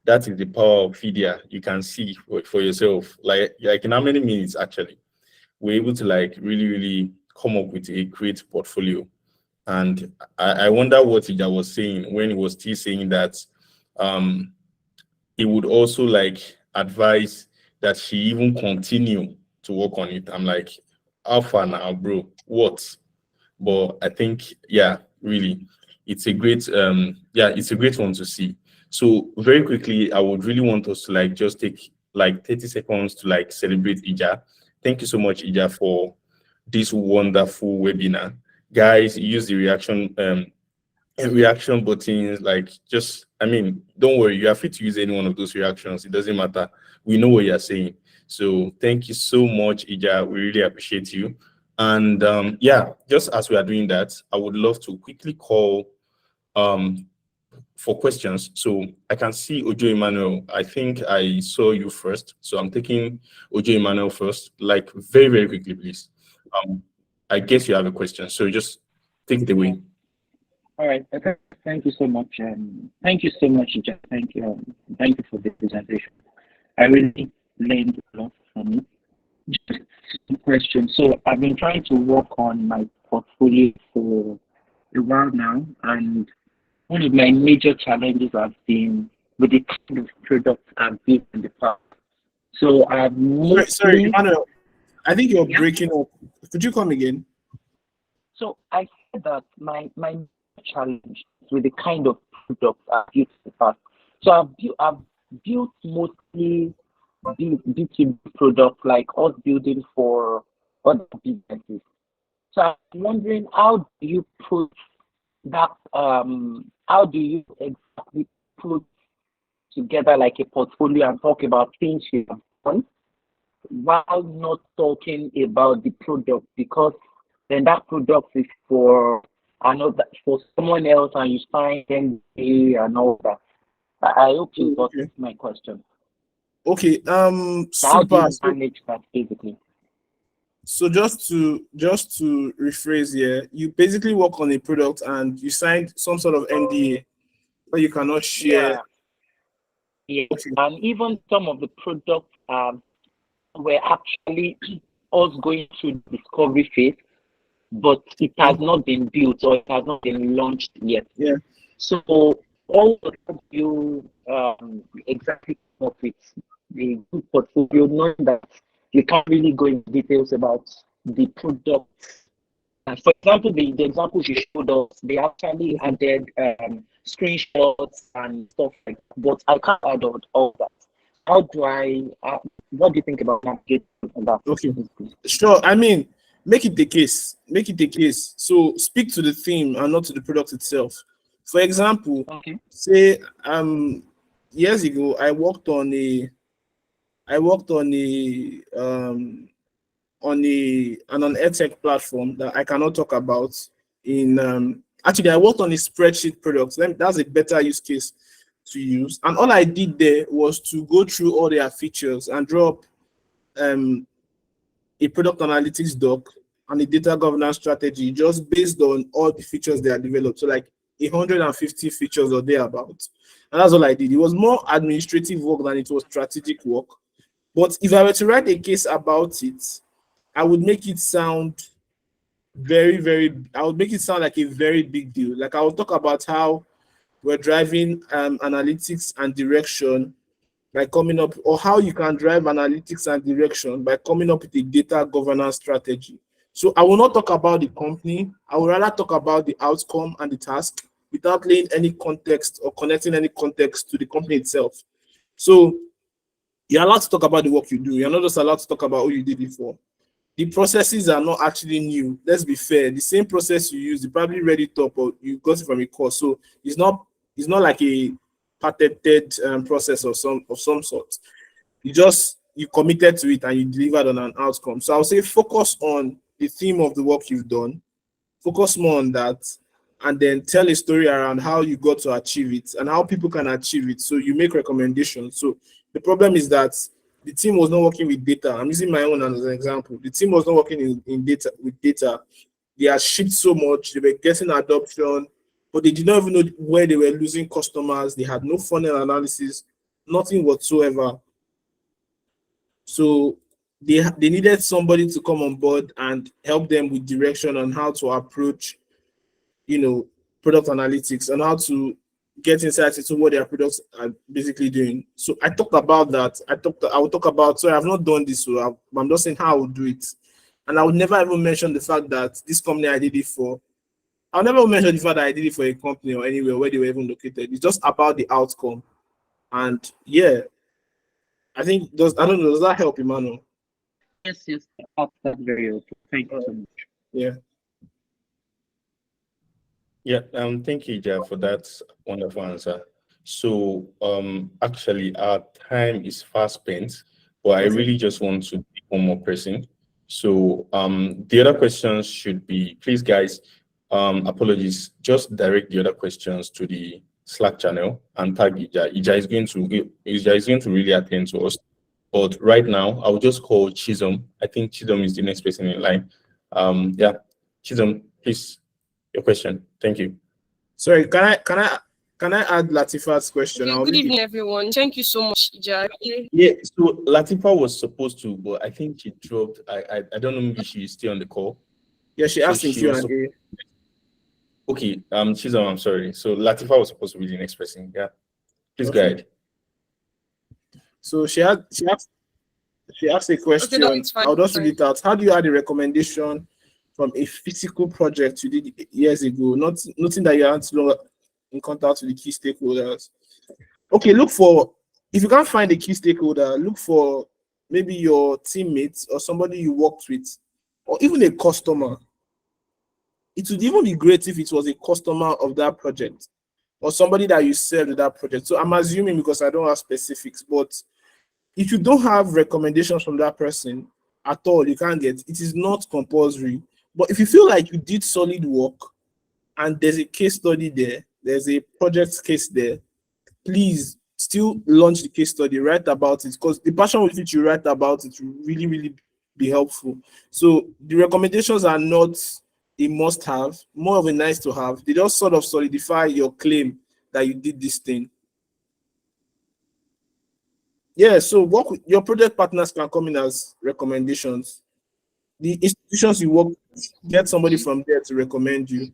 A: that is the power of FIDIA. You can see for yourself, like in how many minutes actually we're able to like really come up with a great portfolio. And I wonder what Ija was saying when he was still saying that he would also like advise that she even continue to work on it. I'm like, how far now, bro? What? But I think, yeah, really, it's a great it's a great one to see. So very quickly, I would really want us to like just take like 30 seconds to like celebrate Ija. Thank you so much, Ija, for this wonderful webinar. Guys, use the reaction buttons, like just, I mean, don't worry, you are free to use any one of those reactions. It doesn't matter. We know what you're saying. So thank you so much, Ija. We really appreciate you. And yeah, just as we are doing that, I would love to quickly call for questions. So I can see Ojo Emmanuel. I think I saw you first. So I'm taking Ojo Emmanuel first, like very quickly, please. I guess you have a question. So just take it away.
E: All right. Thank you so much. Thank you so much, Ija. Thank you. Thank you for the presentation. I really learned a lot from it. Just a question. So I've been trying to work on my portfolio for a while now, and one of my major challenges have been with the kind of products I've built in the past. So I've
B: Sorry, Emmanuel. I think you're breaking up. Could you come again?
E: So I said that my challenge with the kind of products I've built in the past. So I've built mostly B2B products, like us building for other businesses. So I'm wondering, how do you put that? How do you exactly put together like a portfolio and talk about things you have done, while not talking about the product, because then that product is for someone else and you sign NDA and all that. I hope you got my question.
B: Okay.
E: How do
B: Super.
E: you manage that basically?
B: So just to rephrase here, you basically work on a product and you signed some sort of NDA, but you cannot share.
E: Yeah.
B: Okay.
E: And even some of the products were actually us going through the discovery phase, but it has not been built or it has not been launched yet.
B: Yeah.
E: So all of you exactly come up with the good portfolio, knowing that you can't really go into details about the product. And for example, the examples you showed us, they actually added screenshots and stuff like that, but I can't add all that. How do I, what do you think about navigating that?
B: Okay. Sure. I mean, make it the case. Make it the case. So speak to the theme and not to the product itself. For example, say years ago I worked on an edtech platform that I cannot talk about. Actually, I worked on a spreadsheet product. That's a better use case to use. And all I did there was to go through all their features and draw up a product analytics doc and a data governance strategy just based on all the features they are developed. So like 150 features or thereabout. And that's all I did. It was more administrative work than it was strategic work. But if I were to write a case about it, I would make it sound I would make it sound like a very big deal. Like I will talk about how we're driving analytics and direction by coming up, or how you can drive analytics and direction by coming up with a data governance strategy. So I will not talk about the company. I will rather talk about the outcome and the task without laying any context or connecting any context to the company itself. So you're allowed to talk about the work you do. You're not just allowed to talk about who you did it for. The processes are not actually new. Let's be fair. The same process you use, you probably read it up or you got it from a course. So it's not like a patented process of some sort. You committed to it and you delivered on an outcome. So I'll say focus on the theme of the work you've done, focus more on that, and then tell a story around how you got to achieve it and how people can achieve it. So you make recommendations. So the problem is that the team was not working with data. I'm using my own as an example. The team was not working in data with data. They had shipped so much, they were getting adoption, but they did not even know where they were losing customers. They had no funnel analysis, nothing whatsoever. So they needed somebody to come on board and help them with direction on how to approach, product analytics and how to get insights into what their products are basically doing. So I talked about that. I will talk about, sorry, I've not done this, so I'm just saying how I would do it. And I would never even mention the fact that this company I did it for, I'll never mention the fact that I did it for a company or anywhere where they were even located. It's just about the outcome. And yeah, I think, does that help, Emmanuel?
E: Yes, that's very okay. Thank you so much.
B: Yeah.
A: Yeah, thank you, Ija, for that wonderful answer. So, actually, our time is fast spent, but I really just want to be one more person. So, the other questions should be, please, guys, apologies, just direct the other questions to the Slack channel and tag Ija. Ija is going to really attend to us. But right now, I'll just call Chisholm. I think Chisholm is the next person in line. Yeah, Chisholm, please. Your question. Thank you.
B: Sorry, can I add Latifa's question?
F: Good evening, everyone. Thank you so much, Ija.
A: Yeah, so Latifa was supposed to, but I think she dropped. I don't know, maybe she's still on the call.
B: Yeah, she asked in Q&A.
A: Okay, Chisholm, I'm sorry. So Latifa was supposed to be the next person. Yeah. Please go ahead.
B: So she asked a question.
F: Okay, no, it's fine.
B: I'll just read it out. How do you add a recommendation from a physical project you did years ago, noting that you aren't no longer in contact with the key stakeholders? Okay, if you can't find a key stakeholder, look for maybe your teammates or somebody you worked with, or even a customer. It would even be great if it was a customer of that project or somebody that you served with that project. So I'm assuming, because I don't have specifics, but if you don't have recommendations from that person at all, you can't get, it is not compulsory. But if you feel like you did solid work and there's a case study there, there's a project case there, please still launch the case study, write about it, because the passion with which you write about it will really, really be helpful. So the recommendations are not a must-have, more of a nice-to-have. They just sort of solidify your claim that you did this thing. Yeah, so work with your project partners can come in as recommendations. The institutions you work with, get somebody from there to recommend you,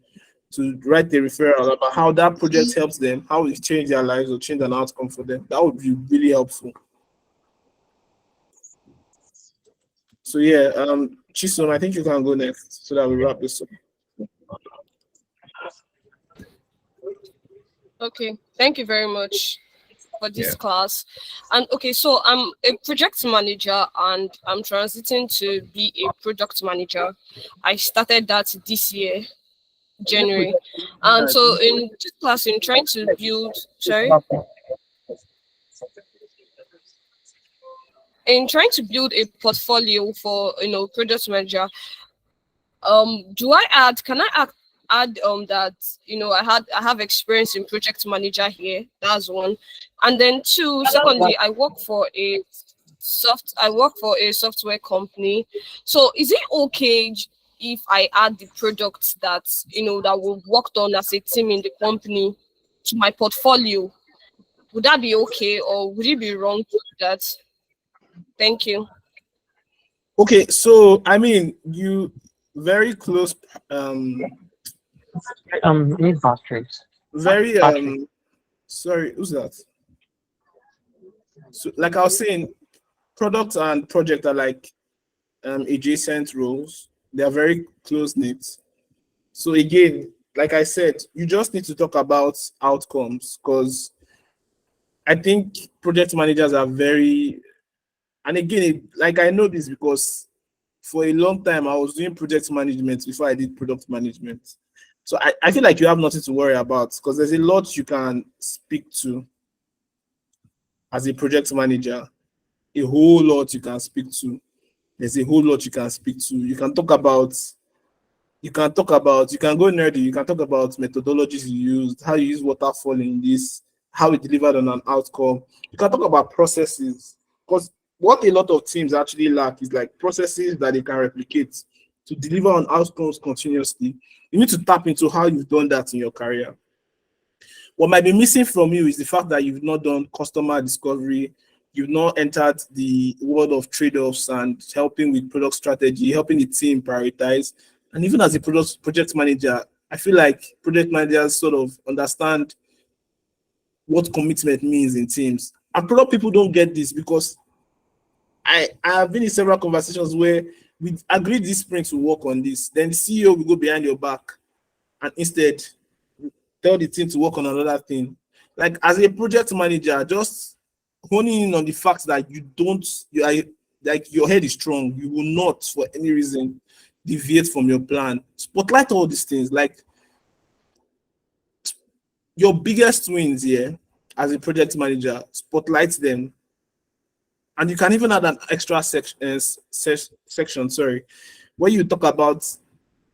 B: to write a referral about how that project helps them, how it changed their lives or changed an outcome for them. That would be really helpful. So yeah, Chisom, I think you can go next so that we wrap this up.
F: Okay, thank you very much for this class. And okay, so I'm a project manager and I'm transiting to be a product manager. I started that this year, January. And so in this class, in trying to build, in trying to build a portfolio for product manager, can I add that I have experience in project manager here? That's one. And then secondly, I work for a software company. So is it okay if I add the products that that we've worked on as a team in the company to my portfolio? Would that be okay, or would it be wrong to do that? Thank you.
B: Okay, so I mean, you very close.
E: Need batteries.
B: Very sorry, who's that? So, like I was saying, product and project are like adjacent roles. They are very close knit. So again, like I said, you just need to talk about outcomes, because I think project managers are very, and again, like I know this because for a long time I was doing project management before I did product management. So I feel like you have nothing to worry about, because there's a lot you can speak to as a project manager, a whole lot you can speak to. There's a whole lot you can speak to. You can go nerdy, you can talk about methodologies you used, how you use waterfall in this, how it delivered on an outcome. You can talk about processes, because what a lot of teams actually lack is like processes that they can replicate to deliver on outcomes continuously. You need to tap into how you've done that in your career. What might be missing from you is the fact that you've not done customer discovery, you've not entered the world of trade-offs and helping with product strategy, helping the team prioritize. And even as a project manager, I feel like project managers sort of understand what commitment means in teams. And product people don't get this, because I have been in several conversations where we agreed this sprint to work on this. Then the CEO will go behind your back and instead tell the team to work on another thing. Like as a project manager, just honing in on the fact that you are like your head is strong. You will not, for any reason, deviate from your plan. Spotlight all these things, like your biggest wins here as a project manager. Spotlight them, and you can even add an extra section. Sorry, where you talk about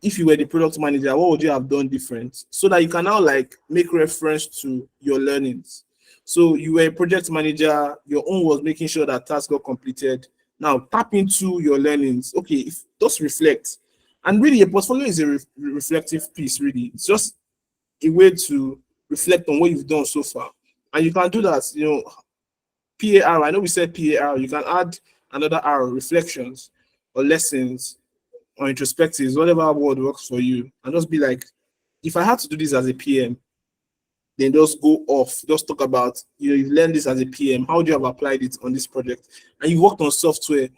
B: if you were the product manager, what would you have done different, so that you can now like make reference to your learnings. So you were a project manager, your own was making sure that tasks got completed. Now tap into your learnings. Okay, if just reflect. And really, a portfolio is a reflective piece, really. It's just a way to reflect on what you've done so far. And you can do that, PAR. I know we said PAR. You can add another R, reflections or lessons or introspectives, whatever word works for you. And just be like, if I had to do this as a PM, then just go off. Just talk about, you've learned this as a PM. How do you have applied it on this project? And you worked on software.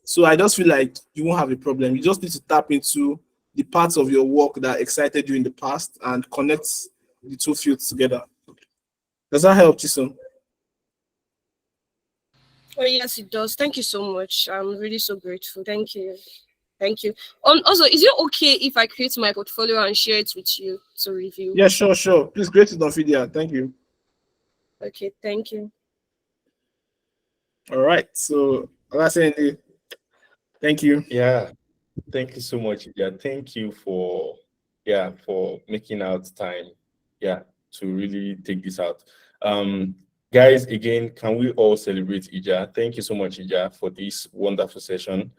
B: So I just feel like you won't have a problem. You just need to tap into the parts of your work that excited you in the past and connect the two fields together. Does that help, Chisom?
F: Oh, yes, it does. Thank you so much. I'm really so grateful. Thank you. Thank you. Also, is it okay if I create my portfolio and share it with you to review?
B: Yeah, sure. Please create it on FIDIA. Thank you.
F: Okay, thank you.
B: All right. So, Olasende, thank you.
A: Yeah, thank you so much. Yeah, thank you for making out time, to really take this out. Guys, again, can we all celebrate Ija? Thank you so much, Ija, for this wonderful session.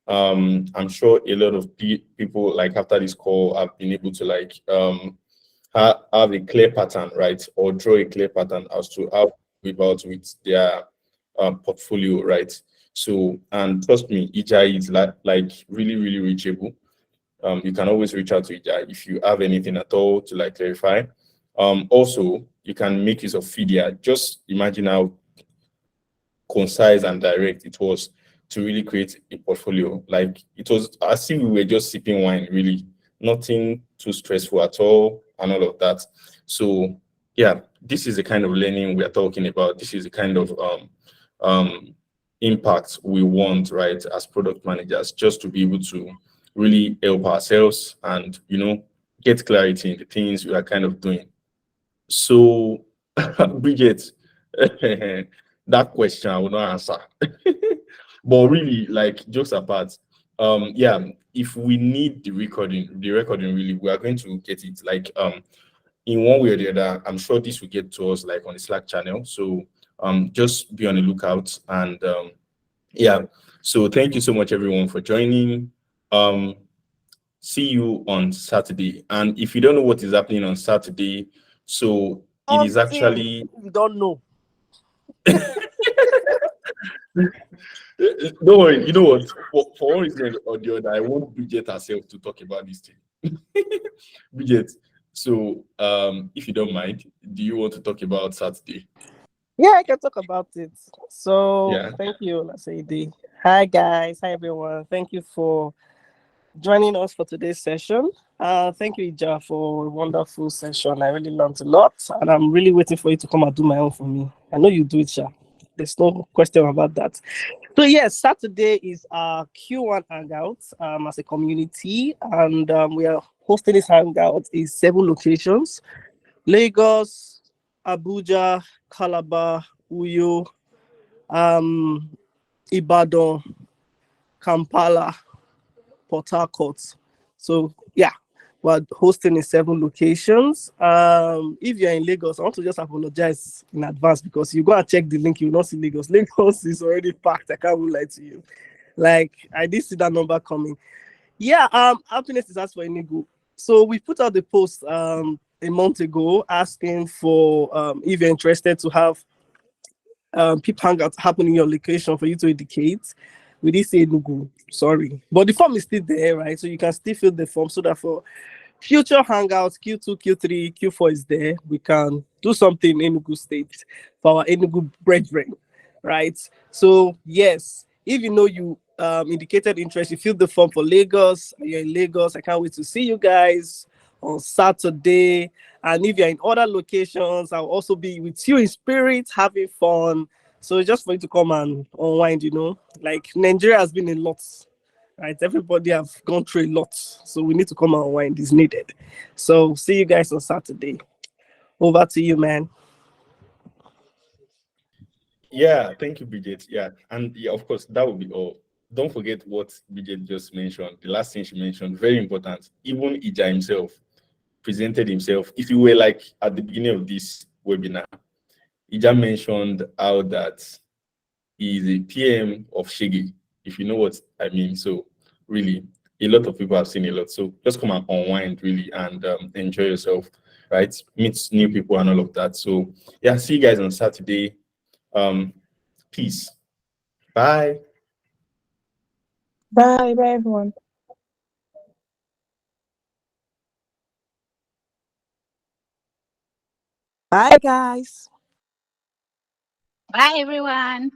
A: I'm sure a lot of people, like after this call, have been able to like have a clear pattern, right, or draw a clear pattern as to how we about with their portfolio, right? So, and trust me, Ija is like really, really reachable. You can always reach out to Ija if you have anything at all to like clarify. Also, you can make use of FIDIA. Just imagine how concise and direct it was to really create a portfolio. Like it was as if we were just sipping wine, really. Nothing too stressful at all and all of that. So yeah, this is the kind of learning we are talking about. This is the kind of impact we want, right, as product managers, just to be able to really help ourselves and get clarity in the things we are kind of doing. So Bridget, that question I will not answer. But really, like, jokes apart, if we need the recording really, we are going to get it, like, in one way or the other. I'm sure this will get to us like on the Slack channel. So just be on the lookout. And so thank you so much everyone for joining. See you on Saturday. And if you don't know what is happening on Saturday, so it is actually,
C: you don't know.
A: Don't worry, you know what? For one reason or the other, I want Bridget herself to talk about this thing. Bridget, so if you don't mind, do you want to talk about Saturday?
C: Yeah, I can talk about it. So
A: Yeah.
C: thank you, Lasidi. Hi guys, hi everyone. Thank you for joining us for today's session. Thank you, Ija, for a wonderful session. I really learned a lot, and I'm really waiting for you to come and do my own for me. I know you do it, Sha. There's no question about that. So yes, Saturday is our Q1 hangout as a community, and we are hosting this hangout in 7 locations: Lagos, Abuja, Calabar, Uyo, Ibadan, Kampala, Port Harcourt. So yeah, we're hosting in 7 locations. If you're in Lagos, I want to just apologize in advance because you go and check the link, you will not see Lagos. Lagos is already packed. I can't even lie to you. Like I did see that number coming. Yeah, happiness is asked for Enugu. So we put out the post a month ago asking for if you're interested to have people hangouts happen in your location for you to indicate. We did say Enugu, sorry, but the form is still there, right? So you can still fill the form so that for future hangouts, Q2, Q3, Q4 is there. We can do something in Enugu State for our Enugu brethren, right? So yes, if you know you indicated interest, you fill the form for Lagos. You're in Lagos. I can't wait to see you guys on Saturday. And if you're in other locations, I'll also be with you in spirit, having fun. So just for you to come and unwind, like Nigeria has been a lot, right? Everybody have gone through a lot. So we need to come and unwind is needed. So see you guys on Saturday. Over to you, man.
A: Yeah, thank you, Bridget. Yeah, and yeah, of course, that will be all. Don't forget what Bridget just mentioned. The last thing she mentioned, very important. Even Ija himself presented himself. If you were like at the beginning of this webinar, Ija mentioned how that he is a PM of Shigi, if you know what I mean. So really, a lot of people have seen a lot. So just come and unwind really and enjoy yourself, right? Meet new people and all of that. So yeah, see you guys on Saturday. Peace. Bye.
D: Bye, bye, everyone.
C: Bye, guys.
G: Bye, everyone.